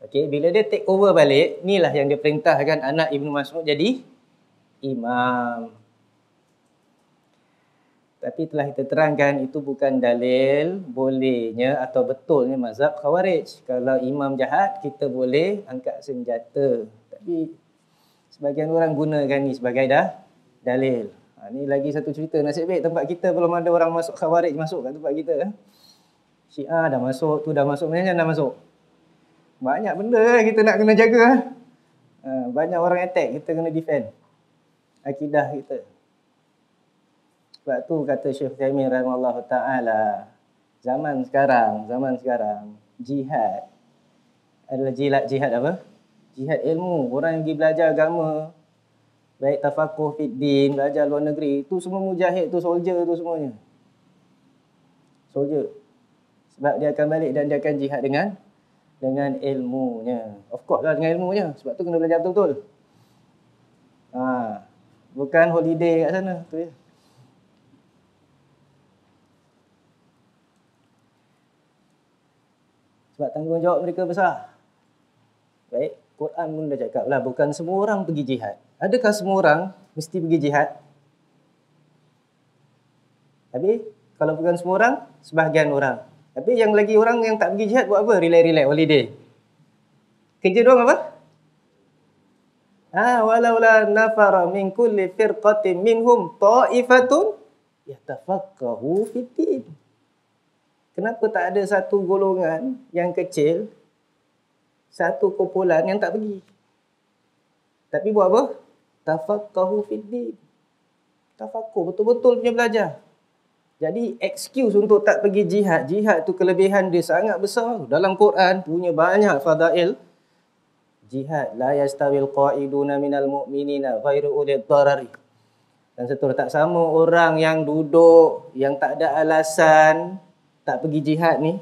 Okey, bila dia take over balik, inilah yang dia perintahkan anak Ibnu Mas'ud jadi imam. Tapi telah kita terangkan itu bukan dalil bolehnya atau betulnya mazhab Khawarij. Kalau imam jahat, kita boleh angkat senjata. Tapi sebagian orang gunakan ni sebagai dalil. Ni lagi satu cerita. Nasib baik tempat kita belum ada orang masuk Khawarij masuk kat tempat kita. Syiah dah masuk, tu dah masuk, macam dah masuk. Banyak benda kita nak kena jaga. Banyak orang attack, kita kena defend akidah kita. Sebab tu kata Syekh Utsaimin rahimahullah ta'ala, zaman sekarang jihad adalah jihad apa? Jihad ilmu. Orang yang pergi belajar agama, baik tafakuh fid din, belajar luar negeri, tu semua mujahid, tu soldier, tu semuanya soldier. Sebab dia akan balik dan dia akan jihad dengan ilmunya. Of course lah dengan ilmunya. Sebab tu kena belajar betul-betul. Bukan holiday kat sana. Tu je. Sebab tanggungjawab mereka besar. Baik, Quran pun dah cakap lah, bukan semua orang pergi jihad. Adakah semua orang mesti pergi jihad? Tapi kalau bukan semua orang, sebahagian orang. Tapi yang lagi orang yang tak pergi jihad buat apa? Relax, holiday. Kerja diorang apa? Walaula nafara min kulli firqatin minhum ta'ifatun yatafaqahu fiddin. Kenapa tak ada satu golongan yang kecil, satu kumpulan yang tak pergi? Tapi buat apa? Tafaqahu fiddin. Tafaqahu, betul-betul punya belajar. Jadi excuse untuk tak pergi jihad. Jihad tu kelebihan dia sangat besar. Dalam Quran punya banyak fadail. Jihad. La yastawil qa'iduna minal mu'minina ghairu ulil darari. Dan seterusnya, tak sama orang yang duduk, yang tak ada alasan tak pergi jihad ni,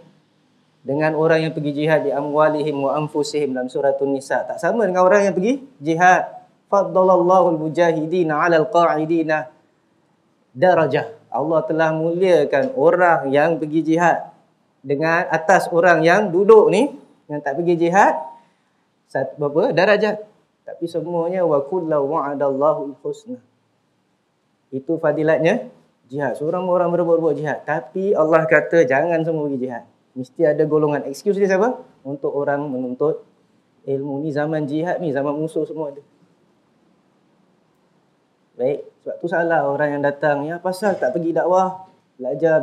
dengan orang yang pergi jihad di amwalihim wa anfusihim dalam surah An-Nisa. Tak sama dengan orang yang pergi jihad. Faddalallahu al-mujahidina 'alal qa'idina darajah. Allah telah muliakan orang yang pergi jihad dengan atas orang yang duduk ni, yang tak pergi jihad, berapa darajat. Tapi semuanya wa kullu wa'adallahu al-husna. Itu fadilatnya jihad. Seorang orang berbuat jihad, tapi Allah kata jangan semua pergi jihad. Mesti ada golongan. Excuse dia siapa? Untuk orang menuntut ilmu. Ni zaman jihad ni, zaman musuh semua ada. Baik, sebab tu salah orang yang datang, ya pasal tak pergi dakwah, belajar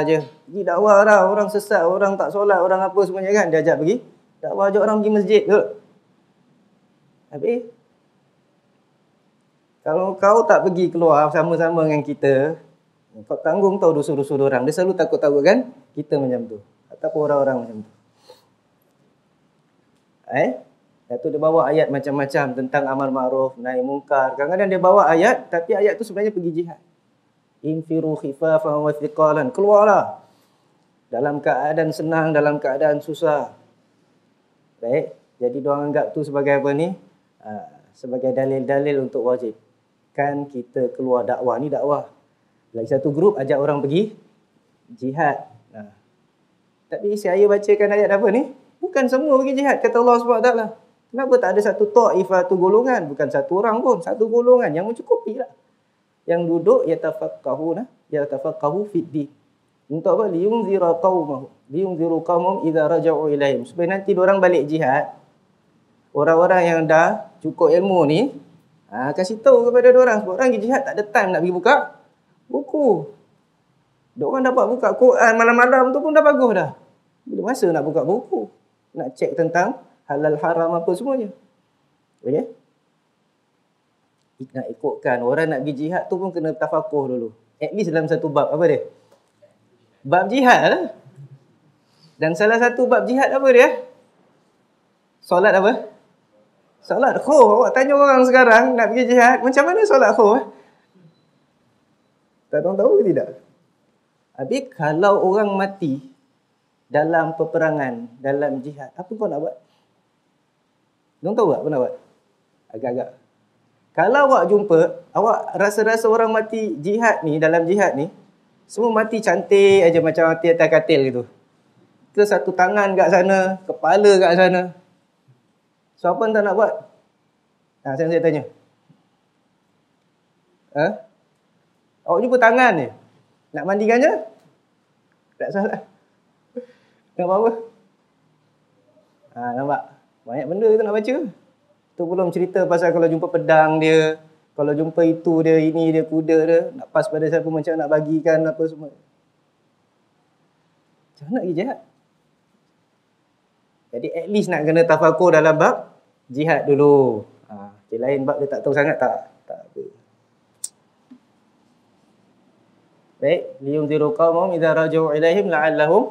je. Pergi dakwah lah, orang sesat, orang tak solat, orang apa semuanya kan, dia ajak pergi dakwah, ajak orang pergi masjid tu. Habis kalau kau tak pergi keluar sama-sama dengan kita, kau tanggung tahu dosa-dosa orang. Dia selalu takut-takut kan kita macam tu, ataupun orang-orang macam tu. Itu dia bawa ayat macam-macam tentang amar ma'ruf, nahi mungkar. Kadang-kadang dia bawa ayat, tapi ayat tu sebenarnya pergi jihad. Infiru khifafan wa thiqalan. Keluarlah. Dalam keadaan senang, dalam keadaan susah. Baik. Jadi diorang anggap tu sebagai apa ni? Sebagai dalil-dalil untuk wajib. Kan kita keluar dakwah. Ni dakwah. Lagi satu grup ajak orang pergi jihad. Tapi saya bacakan ayat apa ni? Bukan semua pergi jihad. Kata Allah SWT. Kenapa tak ada satu ta'ifah, tu golongan? Bukan satu orang pun, satu golongan yang mencukupi lah. Yang duduk, yatafaqahu fid din. Untuk apa? Liyunzira qaumahum. Liyunziru qaumahum idza raja'u ilaihim. Supaya nanti diorang balik jihad, orang-orang yang dah cukup ilmu ni, kasih tahu kepada diorang. Sebab orang pergi jihad tak ada time nak pergi buka buku. Diorang dapat buka Quran malam-malam tu pun dah bagus dah. Bila masa nak buka buku? Nak cek tentang halal haram apa semuanya. Okey? Nak ikutkan orang nak pergi jihad tu pun kena tafakuh dulu. At least dalam satu bab apa dia? Bab jihad lah. Dan salah satu bab jihad apa dia? Solat apa? Solat khauf. Awak tanya orang sekarang nak pergi jihad, macam mana solat khauf? Tak tahu ke tidak? Habis kalau orang mati dalam peperangan, dalam jihad, apa kau nak buat? Kau tahu tak apa nak buat? Agak-agak. Kalau awak jumpa, awak rasa-rasa orang mati jihad ni, dalam jihad ni, semua mati cantik aja macam mati atas katil gitu. Ke satu tangan kat sana, kepala kat sana. So apa anda nak buat? Saya tanya. Awak jumpa tangan ni. Nak mandikannya? Tak salah. Nak buat apa? Nampak? Banyak benda kita nak baca. Tu belum cerita pasal kalau jumpa pedang dia, kalau jumpa itu dia, ini dia, kuda dia, nak pas pada siapa, macam nak bagikan apa semua. Macam mana nak pergi jihad? Jadi at least nak kena tafakur dalam bab jihad dulu. Lain bab dia tak tahu sangat, tak apa. Baik, liyunziru qaumahum idza raja'u ilaihim la'allahum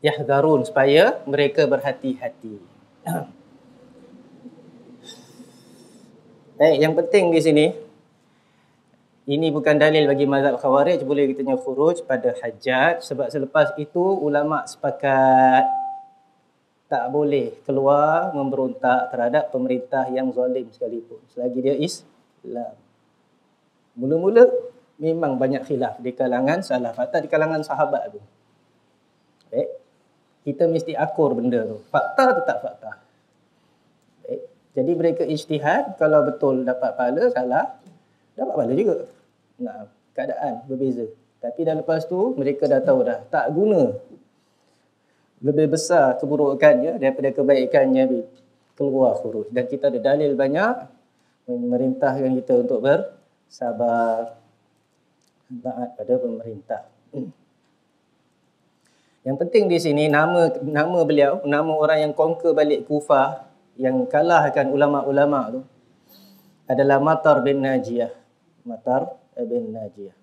yahdharun, supaya mereka berhati-hati. Baik, yang penting di sini, ini bukan dalil bagi mazhab Khawarij boleh kita khuruj pada Hajjaj, sebab selepas itu ulama sepakat tak boleh keluar memberontak terhadap pemerintah yang zalim sekalipun, selagi dia Islam. Mula-mula memang banyak khilaf di kalangan salaf, atau di kalangan sahabat tu. Baik, kita mesti akur benda tu. Fakta tetap fakta. Baik. Jadi mereka ijtihad, kalau betul dapat pahala, salah dapat pahala juga. Nah, keadaan berbeza. Tapi dah lepas tu mereka dah tahu dah tak guna. Lebih besar keburukannya daripada kebaikannya, keluar khuruj. Dan kita ada dalil banyak memerintahkan kita untuk bersabar, taat pada pemerintah. Yang penting di sini nama beliau, nama orang yang conquer balik Kufah, yang kalahkan ulama-ulama tu, adalah Matar bin Najiyah. Matar bin Najiyah.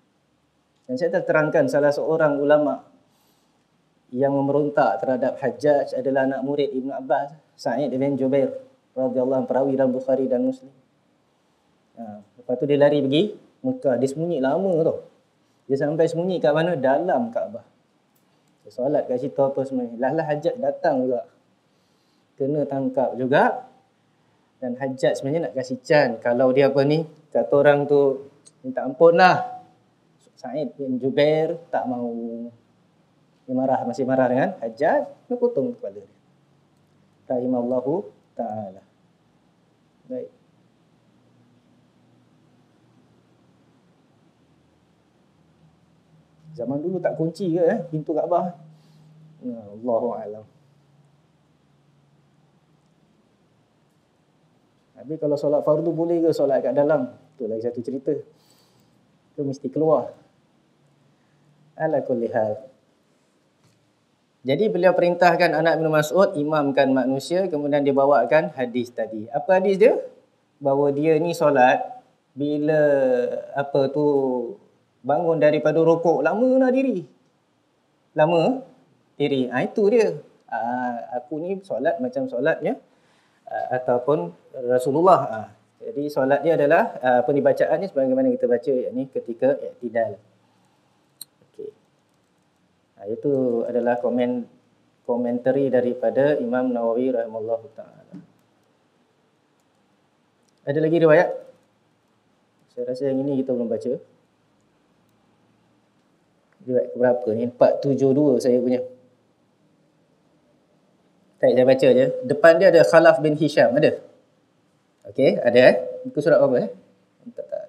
Dan saya terangkan salah seorang ulama yang memberontak terhadap Hajjaj adalah anak murid Ibn Abbas, Sa'id bin Jubair radhiyallahu anhu, perawi dalam Bukhari dan Muslim. Lepas tu dia lari pergi Mekah. Dia sembunyi lama tau. Dia sampai sembunyi kat mana? Dalam Kaabah. Dia solat kat situ apa semuanya. Lah Hajjaj datang juga. Kena tangkap juga. Dan Hajjaj sebenarnya nak kasih can. Kalau dia apa ni, kata orang tu minta ampun lah. Sa'id bin Jubair tak mau. Dia marah, masih marah dengan Hajjaj. Dia potong kepala dia. Rahimallahu ta'ala. Baik. Zaman dulu tak kunci ke pintu Kaabah? Allahu a'lam. Habis kalau solat fardu boleh ke solat kat dalam? Itu lagi satu cerita. Itu mesti keluar. Ala kulli hal. Jadi beliau perintahkan anak Ibn Mas'ud imamkan manusia, kemudian dia bawakan hadis tadi. Apa hadis dia? Bahawa dia ni solat bila apa tu bangun daripada rukuk, lama nak diri. Lama diri. Itu dia. Aku ni solat macam solatnya ataupun Rasulullah. Jadi solat dia adalah pembacaan ni sebagaimana kita baca, yakni ketika i'tidal. Itu adalah komentari daripada Imam Nawawi rahimahullahu ta'ala. Ada lagi riwayat? Saya rasa yang ini kita belum baca. Riwayat berapa ni? 472 saya punya. Saya baca je. Depan dia ada Khalaf bin Hisham. Ada? Okey, ada Buku surat apa Tak.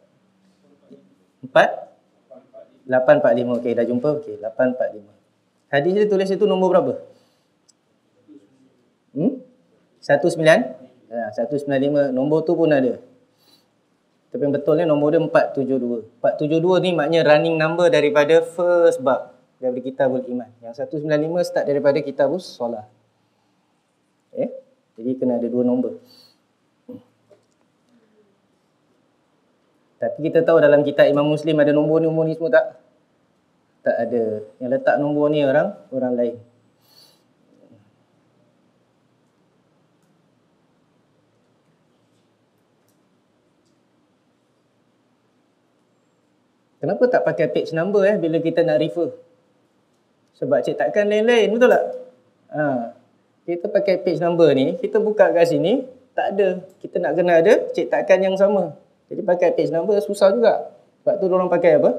4? 845. Okey, dah jumpa. Okey, 845. Hadis dia tulis itu nombor berapa? 19? 195. Nombor tu pun ada. Tapi yang betulnya nombor dia 472. 472 ni maknanya running number daripada first bab, daripada Kitabul Iman. Yang 195 start daripada Kitabus Solah. Jadi kena ada 2 nombor. Tapi kita tahu dalam kitab Imam Muslim ada nombor ni semua tak? Tak ada. Yang letak nombor ni orang lain. Kenapa tak pakai page number bila kita nak refer? Sebab cetakan lain-lain, betul tak? Kita pakai page number ni, kita buka kat sini, tak ada. Kita nak kena ada cetakan yang sama. Jadi pakai page number susah juga. Sebab tu diorang pakai apa?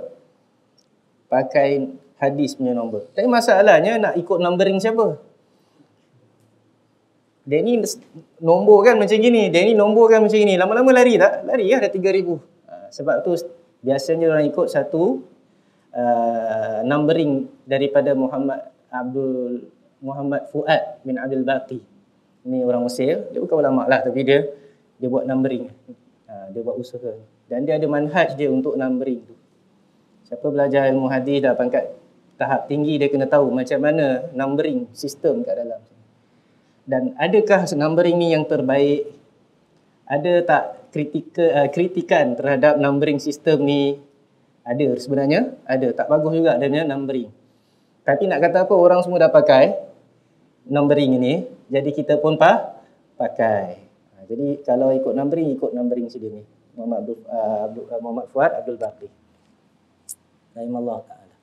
Pakai hadis punya nombor. Tapi masalahnya nak ikut numbering siapa? Dia ni nombor kan macam gini, dia ni nombor kan macam gini. Lama-lama lari tak? Lari dah 3,000. Sebab tu biasanya orang ikut satu numbering daripada Muhammad Fuad bin Abdul Baqi. Ini orang Mesir, dia bukan ulama lah tapi dia buat numbering. Dia buat usaha. Dan dia ada manhaj dia untuk numbering tu. Siapa belajar ilmu hadis dah pangkat tahap tinggi, dia kena tahu macam mana numbering sistem kat dalam. Dan adakah numbering ni yang terbaik? Ada tak kritikan terhadap numbering sistem ni? Ada sebenarnya. Ada. Tak bagus juga dia punya numbering. Tapi nak kata apa, orang semua dah pakai numbering ini, jadi kita pun pakai. Jadi kalau ikut numbering sini ni. Muhammad Fuad Abdul Baqi. Rahimallahu ta'ala.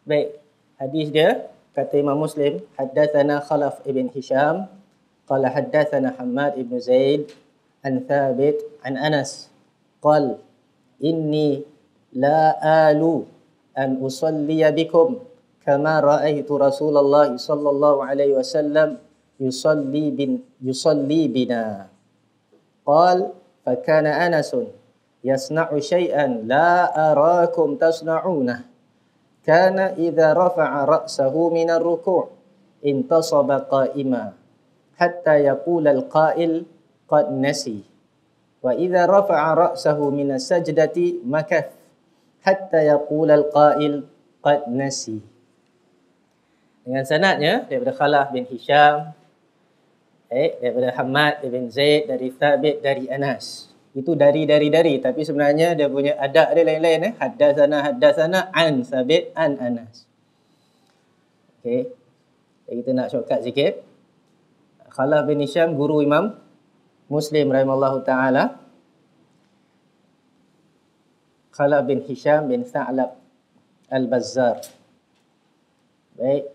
Baik, hadis dia kata Imam Muslim, haddatsana Khalaf ibn Hisham qala haddatsana Hammad ibn Zaid an Thabit an Anas qala inni la alu an usalliya bikum kama ra'aitu Rasulullah sallallahu alaihi wasallam yusalli bina. Qala fakana Anasun yasna'u syai'an la arakum tasna'unah. Kana idza rafa'a ra'sahu min ar-ruku' intasaba qa'ima hatta yaqula al-qa'il qad nasi. Wa idza rafa'a ra'sahu min as-sajdati makath hatta yaqula al-qa'il qad nasi. Dengan sanadnya daripada Khalaf bin Hisham, daripada Hammad bin Zaid, dari Thabit, dari Anas. Itu dari, tapi sebenarnya dia punya adab dia lain-lain. Haddatsana an Thabit an Anas. Okey. Kita nak shortcut sikit. Khalaf bin Hisham guru Imam Muslim rahimallahu taala. Khalaf bin Hisham bin Tha'lab Al-Bazzar. Baik.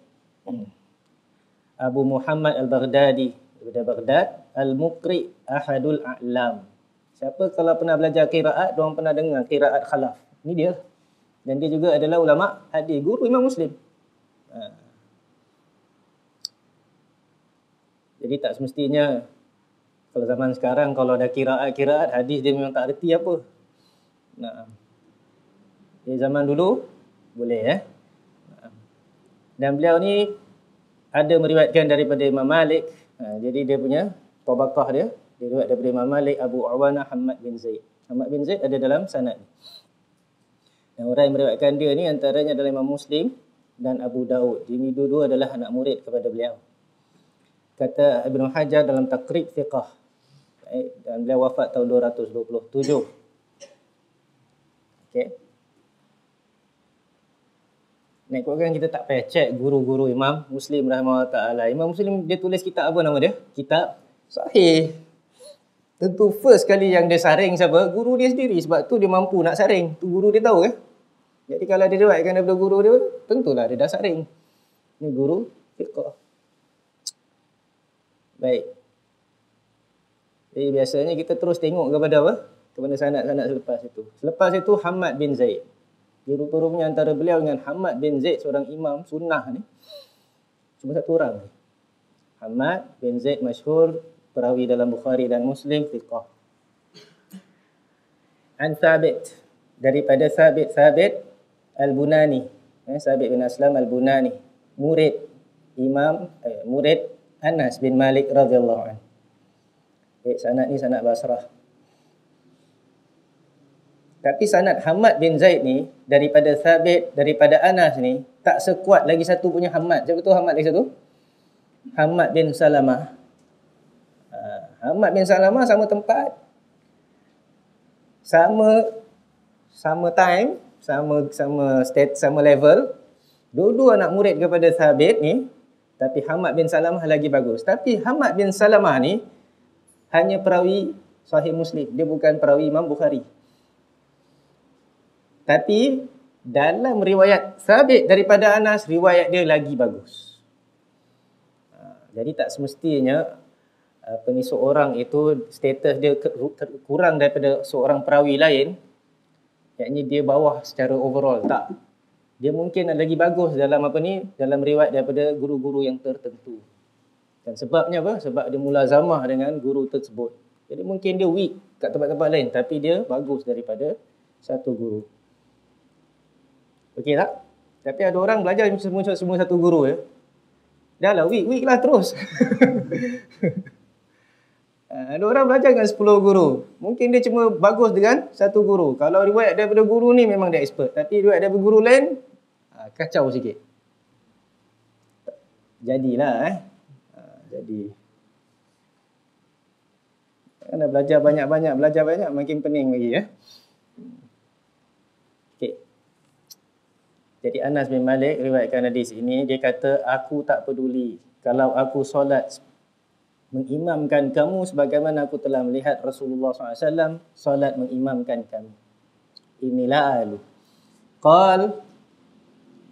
Abu Muhammad Al-Baghdadi daripada Baghdad. Al-Muqri Ahadul A'lam. Siapa kalau pernah belajar qiraat, diorang pernah dengar qiraat Khalaf. Ini dia. Dan dia juga adalah ulama hadis, guru Imam Muslim. Jadi tak semestinya kalau zaman sekarang kalau ada qiraat hadis dia memang tak erti apa. Di zaman dulu boleh Dan beliau ni ada meriwayatkan daripada Imam Malik. Jadi dia punya tabaqah dia riwayat daripada Imam Malik, Abu Awanah, Hammad bin Zaid. Hammad bin Zaid ada dalam sanad. Dan orang yang meriwayatkan dia ni antaranya adalah Imam Muslim dan Abu Daud. Ini dua-dua adalah anak murid kepada beliau. Kata Ibn Hajar dalam Taqrib Fiqh. Dan beliau wafat tahun 227. Okey. Nak ikutkan kita tak payah cek guru-guru Imam Muslim rahimahullah ta'ala. Imam Muslim dia tulis kitab apa nama dia? Kitab Sahih. Tentu first kali yang dia saring siapa? Guru dia sendiri. Sebab tu dia mampu nak saring. Tu guru dia tahu Jadi kalau dia riwayatkan daripada guru dia, tentulah dia dah saring. Ini guru fiqh. Baik. Jadi biasanya kita terus tengok kepada apa? Kepada sanad-sanad selepas itu. Selepas itu Hammad bin Zaid. Rupanya antara beliau dengan Hammad bin Zaid, seorang imam sunnah ni, cuma satu orang. Hammad bin Zaid masyhur, perawi dalam Bukhari dan Muslim, fiqh. An Thabit, daripada Thabit Al-Bunani. Sabit bin Aslam Al-Bunani. Murid Anas bin Malik radhiyallahu anhu. Sanad ni sanad Basrah. Tapi sanad Hamad bin Zaid ni daripada Sabit, daripada Anas ni tak sekuat lagi satu punya Hamad. Siapa tu Hamad lagi satu? Hamad bin Salamah. Hamad bin Salamah sama tempat, sama time, sama state, sama level. Dua-dua anak murid kepada Sabit ni, tapi Hamad bin Salamah lagi bagus. Tapi Hamad bin Salamah ni hanya perawi Sahih Muslim. Dia bukan perawi Imam Bukhari. Tapi dalam riwayat Sabit daripada Anas, riwayat dia lagi bagus. Jadi tak semestinya seorang itu status dia kurang daripada seorang perawi lain, yakni dia bawah secara overall. Tak. Dia mungkin lagi bagus dalam dalam riwayat daripada guru-guru yang tertentu. Dan sebabnya apa? Sebab dia mulazamah dengan guru tersebut. Jadi mungkin dia weak kat tempat-tempat lain, tapi dia bagus daripada satu guru. Okey tak? Tapi ada orang belajar semua satu guru ya. Dah lah weak lah terus. Ada orang belajar dengan 10 guru. Mungkin dia cuma bagus dengan satu guru. Kalau riwayat daripada guru ni memang dia expert. Tapi riwayat daripada guru lain, kacau sikit. Jadilah jadi. Kena belajar banyak-banyak, makin pening lagi ya. Okey. Jadi Anas bin Malik riwayatkan hadis ini, dia kata, aku tak peduli kalau aku solat mengimamkan kamu sebagaimana aku telah melihat Rasulullah SAW solat mengimamkan kami. Inilah alu.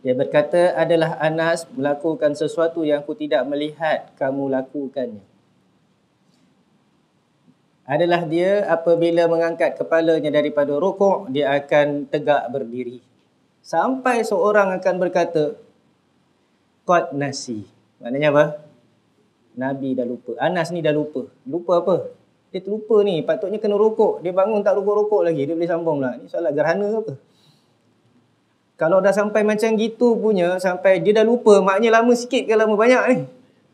Dia berkata, adalah Anas melakukan sesuatu yang aku tidak melihat kamu lakukannya. Adalah dia apabila mengangkat kepalanya daripada rukuk, dia akan tegak berdiri. Sampai seorang akan berkata, qad nasi. Maknanya apa? Nabi dah lupa. Anas ni dah lupa. Lupa apa? Dia terlupa ni. Patutnya kena rukuk. Dia bangun tak rukuk-rukuk lagi. Dia boleh sambung pula. Ni solat gerhana ke apa? Kalau dah sampai macam gitu punya, sampai dia dah lupa, maknanya lama sikit ke lama banyak ni?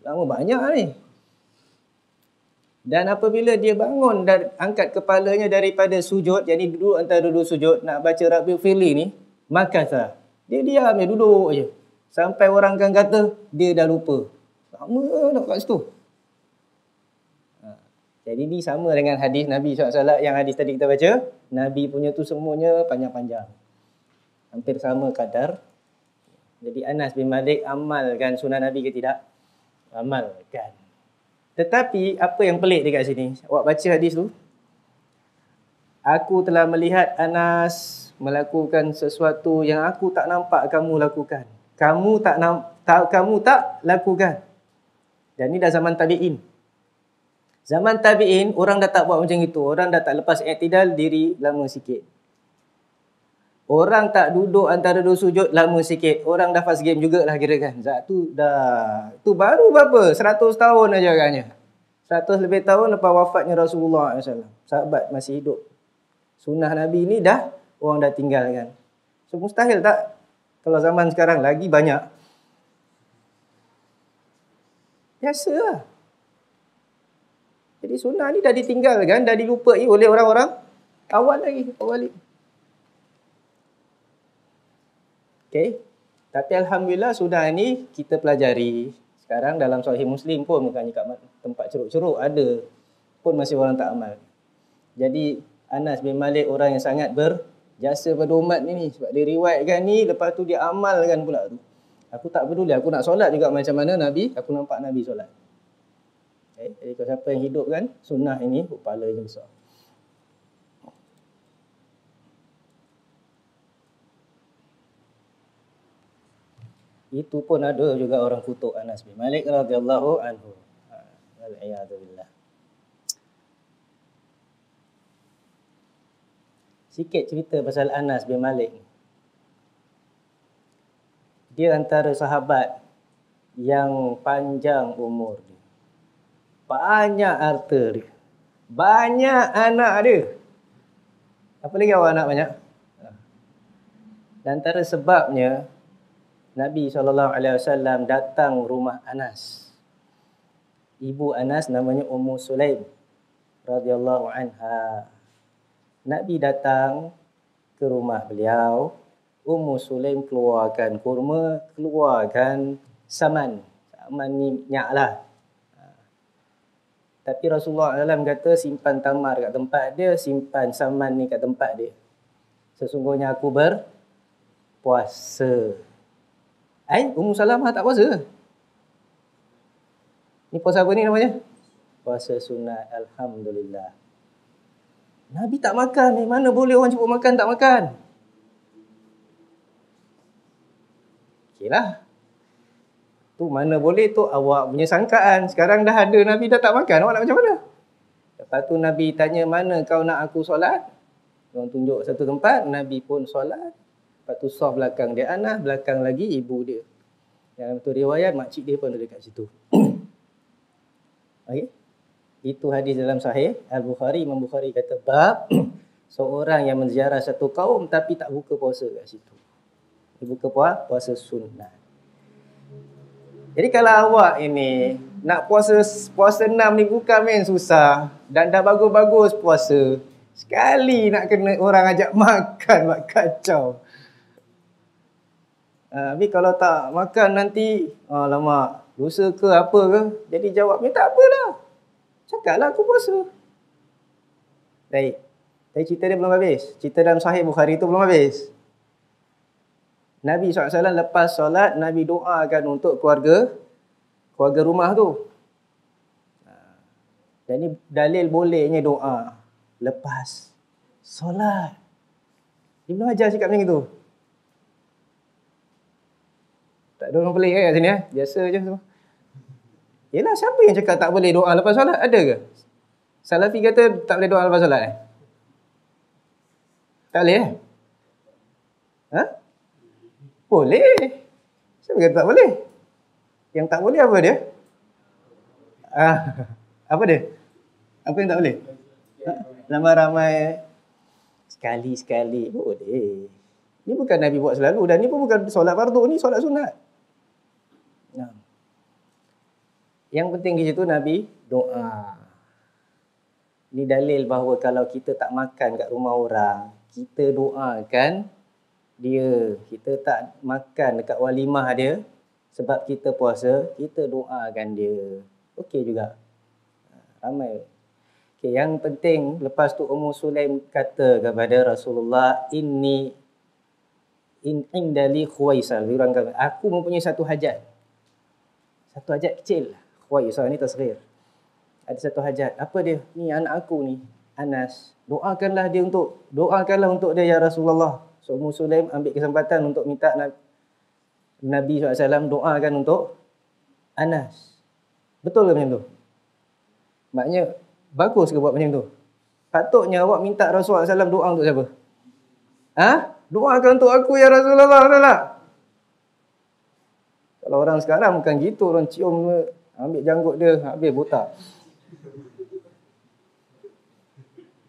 Lama banyak ni. Dan apabila dia bangun dan angkat kepalanya daripada sujud, jadi duduk antara dua sujud, nak baca Rabbil Firli ni, maka dia diam, dia duduk je. Sampai orang akan kata, dia dah lupa. Lama nak kat situ. Jadi ni sama dengan hadis Nabi SAW yang hadis tadi kita baca. Nabi punya tu semuanya panjang-panjang. Hampir sama kadar. Jadi Anas bin Malik amalkan sunnah Nabi ke tidak? Amalkan. Tetapi apa yang pelik dekat sini? Awak baca hadis tu. Aku telah melihat Anas melakukan sesuatu yang aku tak nampak kamu lakukan. Kamu tak lakukan. Dan ni dah zaman tabi'in. Zaman tabi'in, orang dah tak buat macam itu. Orang dah tak lepas i'tidal diri lama sikit. Orang tak duduk antara dua sujud lama sikit. Orang dah fast game jugalah kirakan. Tu dah, tu baru berapa? 100 tahun aja agaknya. 100 lebih tahun lepas wafatnya Rasulullah SAW. Sahabat masih hidup. Sunnah Nabi ni dah, orang dah tinggalkan. So mustahil tak? Kalau zaman sekarang lagi banyak. Biasalah. Jadi sunnah ni dah ditinggalkan, dah dilupai oleh orang-orang awal lagi. Okey. Tapi alhamdulillah sudah ni kita pelajari. Sekarang dalam Sahih Muslim pun bukannya kat tempat ceruk-ceruk ada pun masih orang tak amal. Jadi Anas bin Malik orang yang sangat berjasa pada umat ni sebab dia riwayatkan ni lepas tu dia amalkan pula tu. Aku tak peduli, aku nak solat juga macam mana Nabi, aku nampak Nabi solat. Okay. Jadi kalau siapa yang hidupkan sunnah ini, pahalanya besar. Itu pun ada juga orang kutuk Anas bin Malik radhiyallahu anhu. Wal-iyadzubillah. Sikit cerita pasal Anas bin Malik. Dia antara sahabat yang panjang umur dia. Banyak harta dia. Banyak anak dia. Apa lagi awak anak banyak? Dan antara sebabnya Nabi SAW datang rumah Anas. Ibu Anas namanya Ummu Sulaim radhiyallahu anha. Nabi datang ke rumah beliau. Ummu Sulaim keluarkan kurma, keluarkan saman. Saman ni minyak lah. Tapi Rasulullah SAW kata simpan tamar kat tempat dia, simpan saman ni kat tempat dia. Sesungguhnya aku berpuasa. Ummu Salamah tak puasa? Ni puasa apa ni namanya? Puasa sunat. Alhamdulillah. Nabi tak makan ni. Mana boleh orang cuba makan tak makan? Okey lah. Tu mana boleh tu awak punya sangkaan. Sekarang dah ada Nabi dah tak makan. Awak nak macam mana? Lepas tu Nabi tanya, mana kau nak aku solat? Orang tunjuk satu tempat. Nabi pun solat. Lepas tu saf belakang dia Anas. Belakang lagi ibu dia. Dalam tu riwayat makcik dia pun ada dekat situ. Okay. Itu hadis dalam Sahih Al-Bukhari. Imam Bukhari kata bab seorang yang menziarah satu kaum tapi tak buka puasa kat situ. Dia buka puasa sunat. Jadi kalau awak ini nak puasa 6 ni bukan main susah. Dan dah bagus-bagus puasa. Sekali nak kena orang ajak makan, buat kacau. Tapi kalau tak makan nanti, alamak, dosa ke apa ke? Jadi jawabnya tak apalah. Cakaplah aku puasa. Baik. Tapi cerita dia belum habis. Cerita dalam Sahih Bukhari tu belum habis. Nabi SAW lepas solat, Nabi doakan untuk keluarga rumah tu. Dan ini dalil bolehnya doa lepas solat. Ibnu Hajar cakap macam itu. Tak ada orang pelik kat sini biasa je semua. Yelah, siapa yang cakap tak boleh doa lepas solat? Ada ke? Salafi kata tak boleh doa lepas solat Tak boleh Boleh. Siapa kata tak boleh? Yang tak boleh apa dia? Apa dia? Apa yang tak boleh? Ramai-ramai. Sekali-sekali boleh. Ini bukan Nabi buat selalu. Dan ni pun bukan solat fardu. Ni solat sunat. Yang penting di situ Nabi doa. Ini dalil bahawa kalau kita tak makan kat rumah orang, kita doakan dia. Kita tak makan dekat walimah dia sebab kita puasa, kita doakan dia. Okey juga. Ramai. Okay, yang penting lepas tu Ummu Sulaim kata kepada Rasulullah, indali khuwaisal. Aku mempunyai satu hajat. Satu hajat kecil. Khuwaisal ni tasghir. Ada satu hajat. Apa dia? Ni anak aku ni, Anas. Doakanlah untuk dia ya Rasulullah. So Ummu Sulaim ambil kesempatan untuk minta Nabi SAW doakan untuk Anas. Betul ke macam tu? Maknanya bagus ke buat macam tu? Patutnya awak minta Rasulullah SAW doa untuk siapa? Doakan untuk aku ya Rasulullah. Tak? Kalau orang sekarang bukan gitu. Orang cium, ambil janggut dia, habis botak.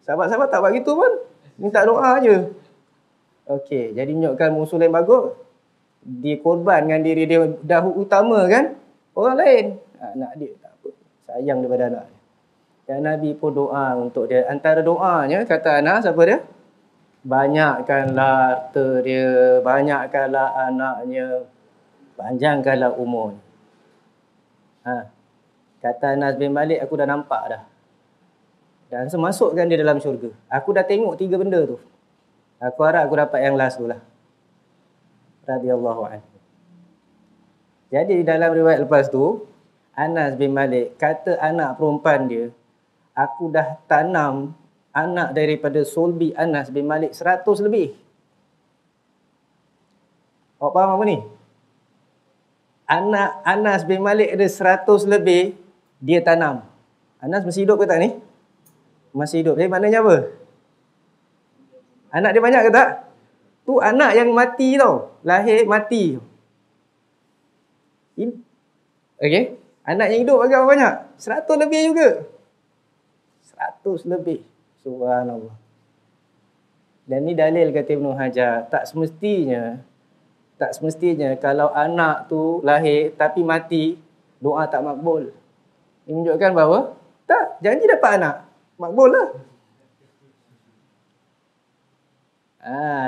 Sahabat-sahabat tak buat gitu pun. Minta doa je. Okey, jadi menunjukkan Ummu Sulaim bagus. Dia korbankan diri dia dahulu utama kan orang lain. Anak dia tak apa. Sayang daripada anak dia. Dan Nabi pun doa untuk dia. Antara doanya, kata Anas, apa dia? Banyakkanlah harta dia, banyakkanlah anaknya, panjangkanlah umur. Kata Anas bin Malik, aku dah nampak dah. Dan masukkan dia dalam syurga. Aku dah tengok 3 benda tu. Aku harap aku dapat yang last tu lah. Radhiyallahu anhu. Jadi dalam riwayat lepas tu, Anas bin Malik kata anak perempuan dia, aku dah tanam anak daripada sulbi Anas bin Malik 100 lebih. Awak faham apa ni? Anak Anas bin Malik ada 100 lebih, dia tanam. Anas masih hidup ke tak ni? Masih hidup. Jadi maknanya apa? Anak dia banyak ke tak? Tu anak yang mati tau. Lahir mati. Okey. Anak yang hidup agak banyak. 100 lebih juga. 100 lebih. Subhanallah. Dan ni dalil kata Ibn Hajar, tak semestinya kalau anak tu lahir tapi mati, doa tak makbul. Ini menunjukkan bahawa tak, janji dapat anak, makbul lah.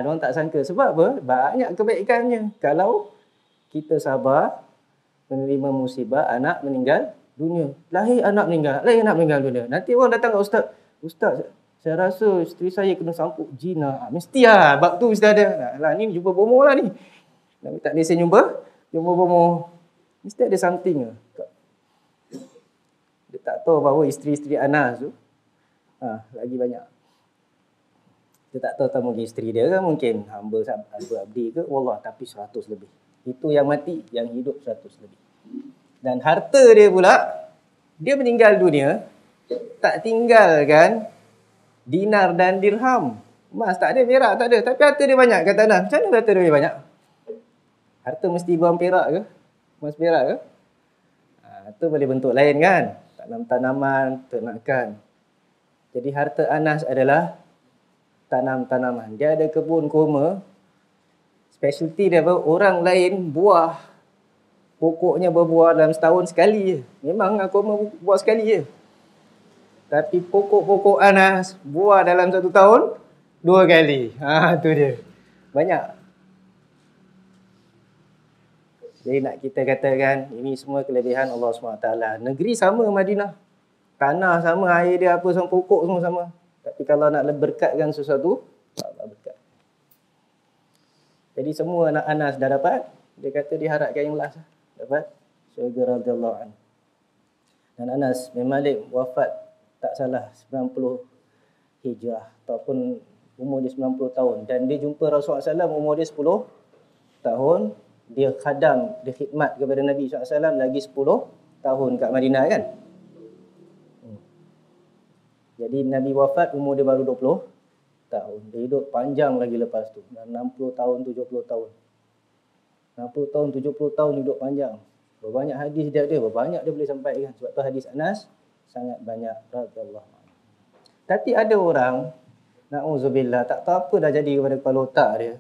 Diorang tak sangka. Sebab apa? Banyak kebaikannya. Kalau kita sabar menerima musibah, anak meninggal dunia. Lahir anak meninggal dunia. Nanti orang datang ke ustaz, "Ustaz, saya rasa isteri saya kena sampuk jin lah." Mesti lah, bab tu mesti ada. Lah ni jumpa bomoh lah ni. Nabi tak lesen jumpa bomoh. Mesti ada something lah. Dia tak tahu bahawa isteri-isteri Anas tu lagi banyak. Dia tak tahu mungkin isteri dia kan, mungkin hamba abdi ke, wallah, tapi 100 lebih. Itu yang mati, yang hidup 100 lebih. Dan harta dia pula, dia meninggal dunia, tak tinggalkan dinar dan dirham. Emas tak ada, perak tak ada, tapi harta dia banyak. Kata Anas, macam mana harta dia banyak? Harta mesti buang perak ke? Emas perak ke? Itu boleh bentuk lain kan? Tanam-tanaman, ternakan. Jadi harta Anas adalah tanam-tanaman. Dia ada kebun kurma. Specialty dia apa? Orang lain buah. Pokoknya berbuah dalam setahun sekali je. Memang kurma buah sekali je. Tapi pokok-pokok Anas buah dalam satu tahun 2 kali. Tu dia. Banyak. Jadi nak kita katakan, ini semua kelebihan Allah SWT. Negeri sama Madinah. Tanah sama, air dia apa sama, pokok semua sama. Tapi kalau nak berkatkan sesuatu, tak berkat. Jadi semua anak Anas dah dapat. Dia kata diharapkan yang last. Dapat syurga radhiyallahu anhu. Dan Anas bin Malik wafat tak salah 90 Hijrah. Ataupun umur dia 90 tahun. Dan dia jumpa Rasulullah SAW umur dia 10 tahun. Dia khadam, dia khidmat kepada Nabi SAW lagi 10 tahun kat Madinah kan. Jadi Nabi wafat umur dia baru 20 tahun. Dia hidup panjang lagi lepas tu. 60 tahun, 70 tahun. 60 tahun, 70 tahun hidup panjang. Berbanyak hadis dia berbanyak dia boleh sampaikan. Sebab tu hadis Anas sangat banyak. Radhiyallahu anhu. Tapi ada orang, na'udzubillah, tak tahu apa dah jadi kepada kepala otak dia.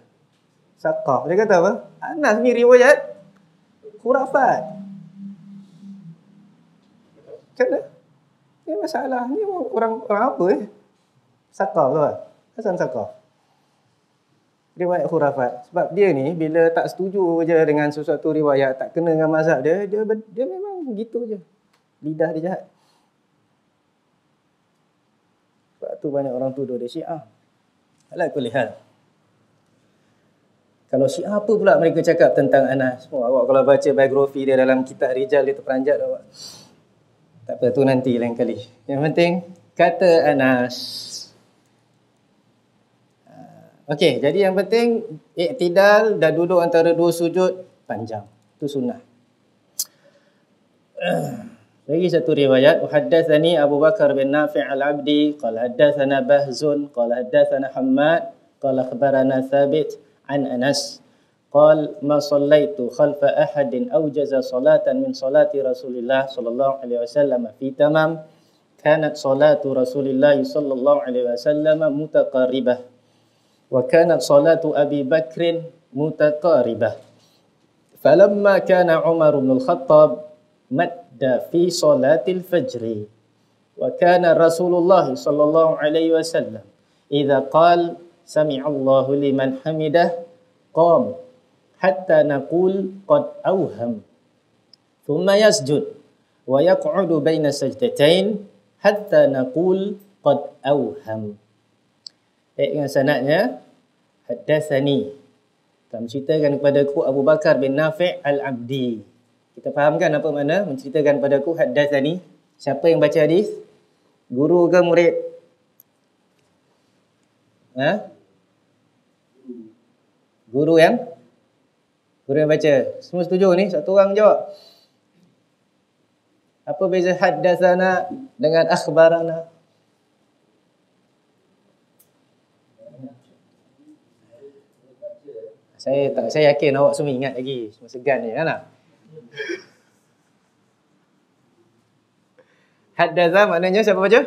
Sakaf. Dia kata apa? Anas ni riwayat khurafat. Macam mana? Ini masalah. Ni orang apa Sakaf tu kan? Hasan Sakaf. Riwayat khurafat. Sebab dia ni bila tak setuju je dengan sesuatu riwayat, tak kena dengan mazhab dia memang gitu je. Lidah dia jahat. Sebab tu banyak orang tuduh dia Syiah. Ala kulli hal. Kalau Syiah apa pula mereka cakap tentang Anas? Awak kalau baca biografi dia dalam kitab Rijal, dia terperanjat awak. Tak apa, tu nanti lain kali. Yang penting, kata Anas. Okey, jadi yang penting, iktidal dan duduk antara dua sujud panjang. Itu sunnah. Lagi satu riwayat. Haddatsani Abu Bakar bin Nafi' al-Abdi. Qala haddatsana Bahzun. Qala haddatsana Hammad. Qala akhbarana Thabit. عن أنس قال ما صليت خلف أحد أوجز صلاة من صلاة رسول الله صلى الله عليه وسلم في تمام كانت صلاة رسول الله صلى الله عليه وسلم متقاربة وكانت صلاة أبي بكر متقاربة فلما كان عمر بن الخطاب مد في صلاة الفجر وكان رسول الله صلى الله عليه وسلم إذا قال سمع الله لمن حمده قام حتى نقول قد أوهم ثم يسجد ويقعد بين السجدتين حتى نقول قد أوهم. Dengan sanadnya haddatsani, kita menceritakan kepadaku Abu Bakar bin Nafi' al-Abdi. Kita fahamkan apa makna menceritakan kepadaku haddatsani? Siapa yang baca hadis? Guru ke murid? Guru yang baca. Semua setuju ni? Satu orang jawab. Apa beza haddatsana dengan akhbarana? Saya yakin awak semua ingat lagi. Semua segan je kan? Haddatsa maknanya siapa baca?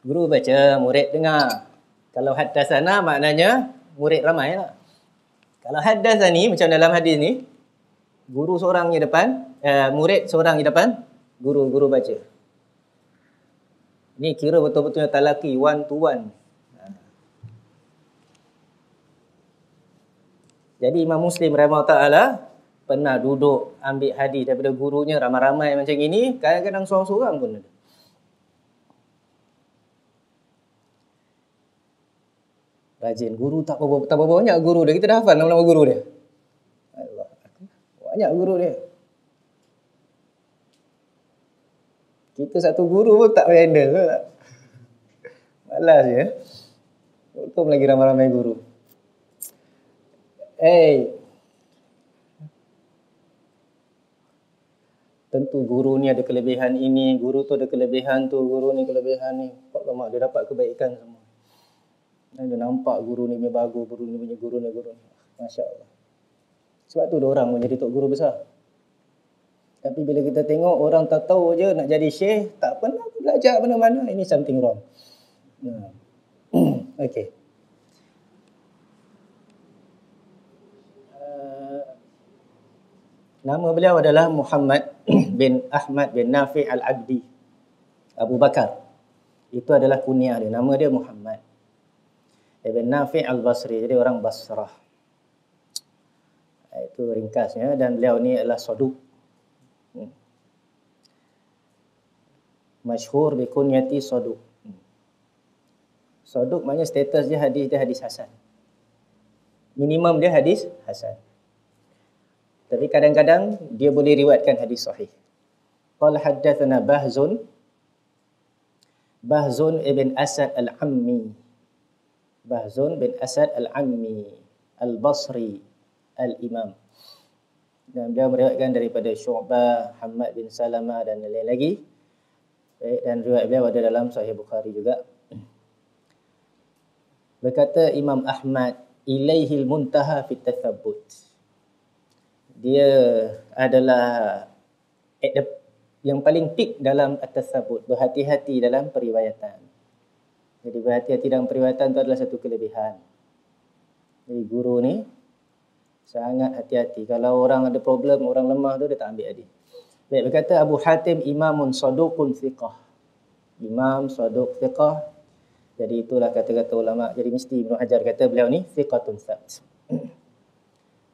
Guru baca, murid dengar. Kalau haddatsana maknanya murid ramai lah. Kalau haddatsani macam dalam hadis ni, guru seorang di depan, murid seorang di depan, guru baca. Ni kira betul-betul talaqi one to one. Jadi Imam Muslim rahimahullah ta'ala pernah duduk ambil hadis daripada gurunya ramai-ramai macam ini, kadang-kadang seorang-seorang pun ada. Rajin. Guru tak berapa banyak guru dia. Kita dah hafal nama-nama guru dia. Allah, banyak guru dia. Kita satu guru pun tak boleh handle. Tak? Malas je. Betul lagi ramai-ramai guru. Tentu guru ni ada kelebihan ini, guru tu ada kelebihan tu, guru ni kelebihan ni. Kok lama dia dapat kebaikan semua. Dia nampak guru ni punya bagus, guru ni. Masya Allah. Sebab tu dia orang menjadi tok guru besar. Tapi bila kita tengok orang tak tahu je nak jadi syekh, tak pernah belajar mana-mana, ini something wrong. Okay. Nama beliau adalah Muhammad bin Ahmad bin Nafi' al-Abdi Abu Bakar. Itu adalah kunyah dia. Nama dia Muhammad Ibn Nafi' al-Basri. Jadi orang Basrah. Itu ringkasnya. Dan beliau ni adalah saduq. Masyhur bi kunyati saduq. Saduq maknanya status dia hadis hasan. Minimum dia hadis hasan. Tapi kadang-kadang dia boleh riwayatkan hadis sahih. Qala haddatsana Bahzun ibn Asad al-Ammi. Bahzun bin Asad al-Ammi al-Basri al-Imam. Dan beliau meriwayatkan daripada Syu'bah, Hamad bin Salamah dan lain lagi. Dan riwayat beliau ada dalam Sahih Bukhari juga. Berkata Imam Ahmad, ilaihil muntaha fit tathabbut. Dia adalah yang paling peak dalam at-tathabbut, berhati-hati dalam periwayatan. Jadi berhati-hati dalam periwayatan itu adalah satu kelebihan. Jadi guru ni sangat hati-hati. Kalau orang ada problem, orang lemah tu dia tak ambil hadis. Baik, berkata Abu Hatim imamun saduqun thiqah. Imam saduq thiqah. Jadi itulah kata-kata ulama. Jadi mesti Ibnu Hajar kata beliau ni thiqatun thabt.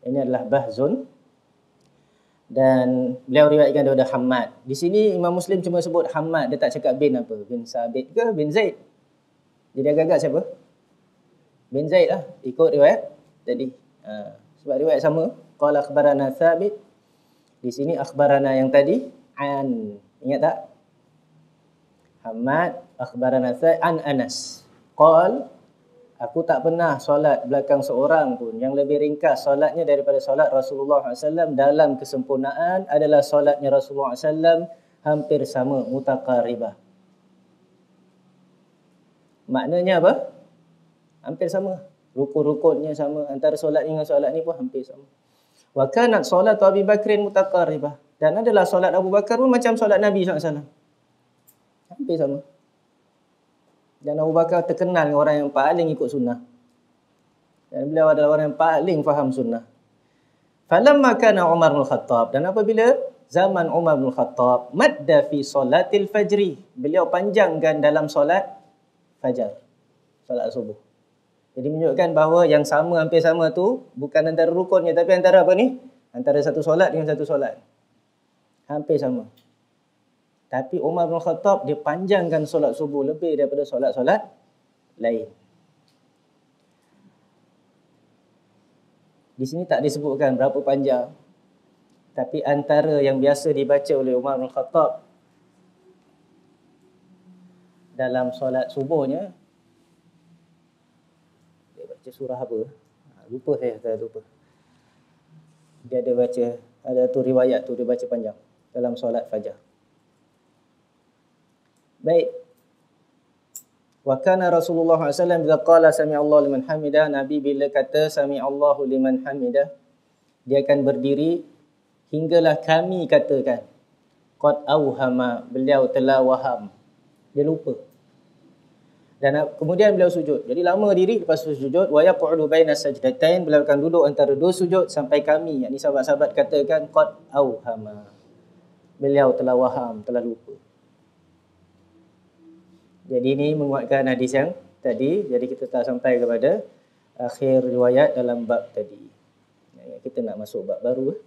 Ini adalah Bahzun. Dan beliau riwayatkan daripada Hamad. Di sini Imam Muslim cuma sebut Hamad, dia tak cakap bin apa? Bin Sabit ke bin Zaid? Jadi agak-agak siapa? Bin Zaid lah, ikut riwayat tadi. Sebab riwayat sama. Qala akhbarana Sabit. Di sini akhbarana yang tadi an. Ingat tak? Hamad akhbarana Sabit an Anas. Qal, aku tak pernah solat belakang seorang pun yang lebih ringkas solatnya daripada solat Rasulullah SAW. Dalam kesempurnaan adalah solatnya Rasulullah SAW hampir sama, mutaqaribah. Maknanya apa? Hampir sama. Rukun-rukunnya sama. Antara solat ni dengan solat ni pun hampir sama. Wa kanat solat Abu Bakrin mutaqaribah. Dan adalah solat Abu Bakar pun macam solat Nabi SAW. Hampir sama. Dan Abu Bakar terkenal dengan orang yang paling ikut sunnah. Dan beliau adalah orang yang paling faham sunnah. Falamma kana Umar bin Khattab. Dan apabila zaman Umar bin Khattab, madda fi salatil fajri. Beliau panjangkan dalam solat fajar. Solat subuh. Jadi menunjukkan bahawa yang sama, hampir sama tu bukan antara rukunnya, tapi antara apa ni? Antara satu solat dengan satu solat. Hampir sama. Tapi Umar bin Khattab dia panjangkan solat subuh lebih daripada solat-solat lain. Di sini tak disebutkan berapa panjang. Tapi antara yang biasa dibaca oleh Umar bin Khattab dalam solat subuhnya, dia baca surah apa? Lupa saya, lupa. Dia ada baca, ada tu riwayat tu dia baca panjang dalam solat fajar. Baik. Wa kana Rasulullah SAW bila qala sami'allahu liman hamidah, Nabi bila kata sami'allahu liman hamidah, dia akan berdiri hinggalah kami katakan qad auhama, beliau telah waham. Dia lupa. Dan kemudian beliau sujud. Jadi lama diri lepas sujud. Wa yaq'udu baina sajdatain, beliau akan duduk antara dua sujud sampai kami, yakni sahabat-sahabat katakan qad auhama. Beliau telah waham, telah lupa. Jadi ini menguatkan hadis yang tadi. Jadi kita telah sampai kepada akhir riwayat dalam bab tadi. Kita nak masuk bab baru.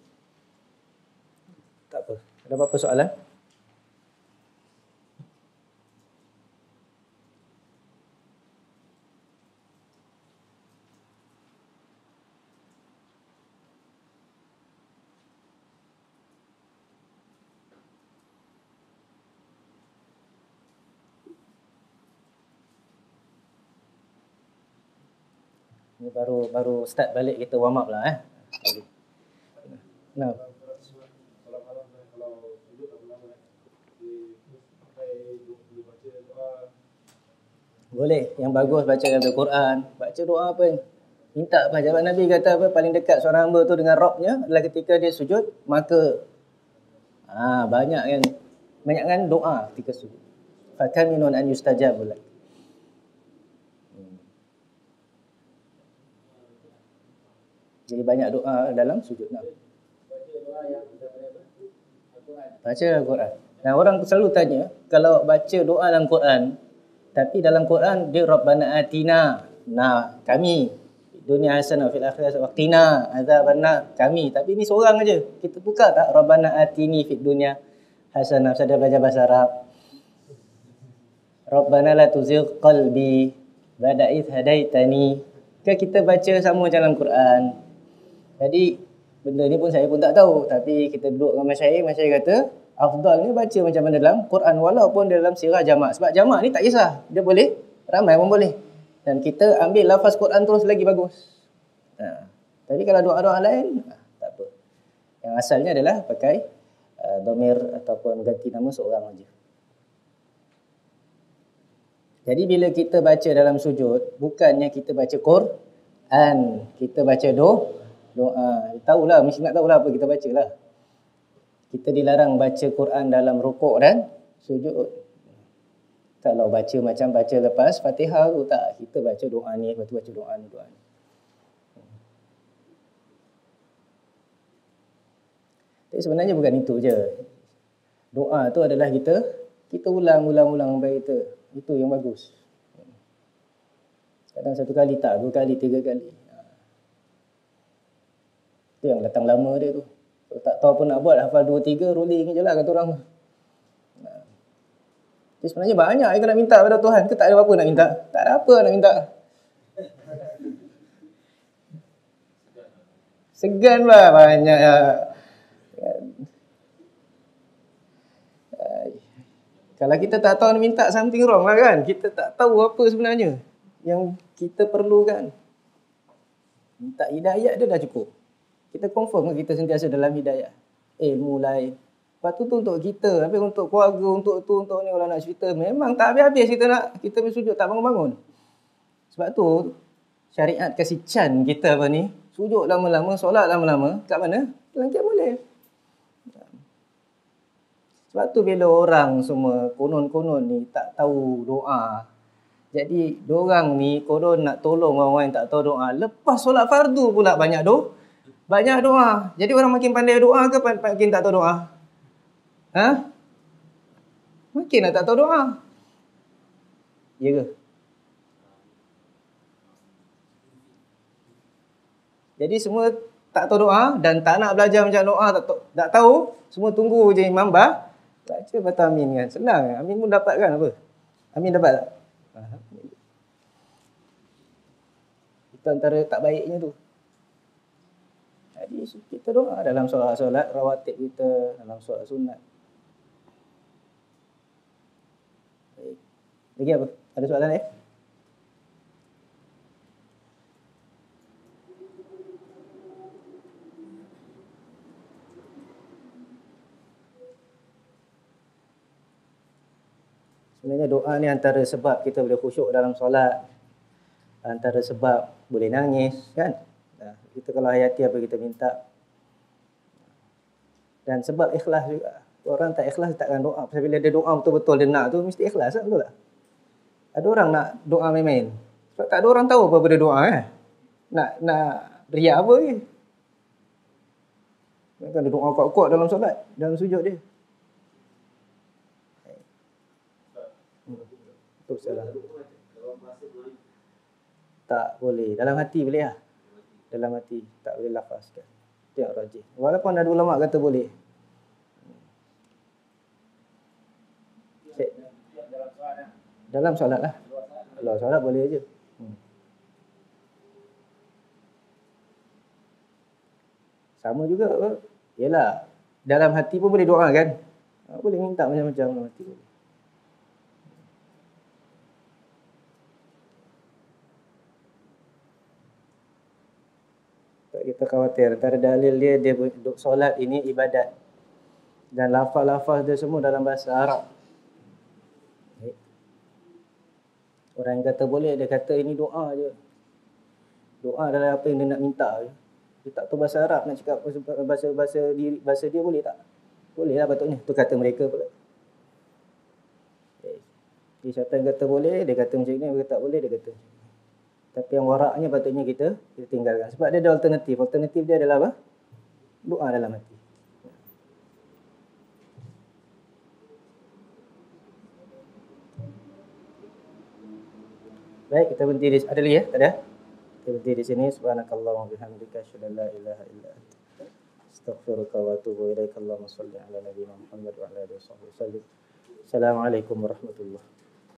Tak apa. Ada apa-apa soalan? Ini baru start balik kita warm up lah. Nah. Boleh. Yang bagus baca dalam Quran. Baca doa apa? Minta apa? Jawapan Nabi kata apa? Paling dekat seorang hamba tu dengan Rabbnya adalah ketika dia sujud. Maka banyak kan doa ketika sujud. Fakaminun an yustajabu lak. Jadi banyak doa dalam sujud. Baca Al-Quran. Nah, orang selalu tanya, kalau baca doa dalam Quran, tapi dalam Quran dia Rabbana atina. Nah, kami dunia hasanah fil akhirati waqina azabannar, kami. Tapi ini seorang aja. Kita tukar tak Rabbana atini fid dunya hasanah. Saya dah belajar bahasa Arab. Rabbana la tuzigh qalbi ba'da idh hadaitani. Kita baca sama dalam Quran. Jadi benda ni pun saya pun tak tahu, tapi kita duduk dengan masyayikh kata afdalnya baca macam mana dalam Quran walaupun dalam sirah jamak. Sebab jamak ni tak kisah, dia boleh ramai pun boleh. Dan kita ambil lafaz Quran terus lagi bagus. Tapi kalau doa-doa lain tak apa. Yang asalnya adalah pakai dhamir ataupun ganti nama seorang aja. Jadi bila kita baca dalam sujud, bukannya kita baca Quran, kita baca doa. Tahulah, mesti nak tahulah apa kita baca lah. Kita dilarang baca Quran dalam rukuk dan sujud. Kalau baca macam baca lepas Fatihah tu tak. Kita baca doa ni, lepas tu baca doa ni. Tapi sebenarnya bukan itu je. Doa tu adalah kita ulang-ulang baik kita. Itu yang bagus. Kadang satu kali tak, 2 kali, 3 kali. Itu yang datang lama dia tu. Kalau tak tahu apa nak buat, hafal 2-3, rolling je lah kata orang. Jadi sebenarnya banyak yang nak minta pada Tuhan. Ke tak ada apa-apa nak minta? Tak ada apa nak minta. Segan lah banyak. Kalau kita tak tahu nak minta, something wrong lah kan. Kita tak tahu apa sebenarnya yang kita perlukan. Minta hidayah dia dah cukup. Kita confirm kita sentiasa dalam hidayah. Ilmu lain. Lepas tu untuk kita. Habis untuk keluarga, untuk tu, untuk ni. Kalau nak cerita, memang tak habis-habis kita bersujud, tak bangun-bangun. Sebab tu, syariat kasih can kita apa ni. Sujud lama-lama, solat lama-lama. Kat mana? Langit boleh. Sebab tu bila orang semua konon-konon ni tak tahu doa. Jadi, diorang ni konon nak tolong orang-orang yang tak tahu doa. Lepas solat fardu pula banyak doa. Banyak doa. Jadi orang makin pandai doa ke makin tak tahu doa? Makin tak tahu doa. Ya ke? Jadi semua tak tahu doa dan tak nak belajar macam doa, tak tahu. Semua tunggu je imam baca baca amin kan. Senang. Amin pun dapat kan apa? Amin dapat tak? Itu antara tak baiknya tu. Jadi kita doa dalam solat rawatib kita, dalam solat sunat. Baik. Lagi apa? Ada soalan Sebenarnya doa ni antara sebab kita boleh khusyuk dalam solat. Antara sebab boleh nangis kan? Kita kalau hayati apa kita minta. Dan sebab ikhlas juga. Orang tak ikhlas takkan doa. Pasal bila dia doa betul-betul dia nak tu mesti ikhlas kan, betul tak? Ada orang nak doa main-main. Sebab tak ada orang tahu apa benda doa Nak riak apa ke? Kan ada doa kuat-kuat dalam solat, dalam sujud dia. Betul salah. Tak boleh. Dalam hati boleh lah. Dalam hati tak boleh lafazkan. Itu yang rajih. Walaupun ada ulama kata boleh. Dalam solat lah. Kalau solat boleh je. Sama juga apa? Yalah, dalam hati pun boleh doa kan? Boleh minta macam-macam dalam hati boleh. Tak kita khawatir. Antara dalil dia solat ini ibadat. Dan lafaz-lafaz dia semua dalam bahasa Arab. Orang yang kata boleh, dia kata ini doa je. Doa adalah apa yang dia nak minta je. Dia tak tahu bahasa Arab, nak cakap bahasa dia boleh tak? Boleh lah patutnya. Itu kata mereka pula. Jadi siapa yang kata boleh, dia kata macam ni. Yang kata tak boleh, dia kata. Tapi yang waraknya patutnya kita tinggalkan. Sebab dia ada alternatif. Alternatif dia adalah apa? Doa dalam hati. Baik, kita berhenti di sini. Ada lagi ya? Tak ada? Kita berhenti di sini. Subhanakallahumma bihamdika asyhadu an la ilaha illa anta astaghfiruka wa atubu ilaika. Allahumma shalli ala nabiyyina Muhammad wa ala alihi wasallam. Assalamualaikum warahmatullahi wabarakatuh.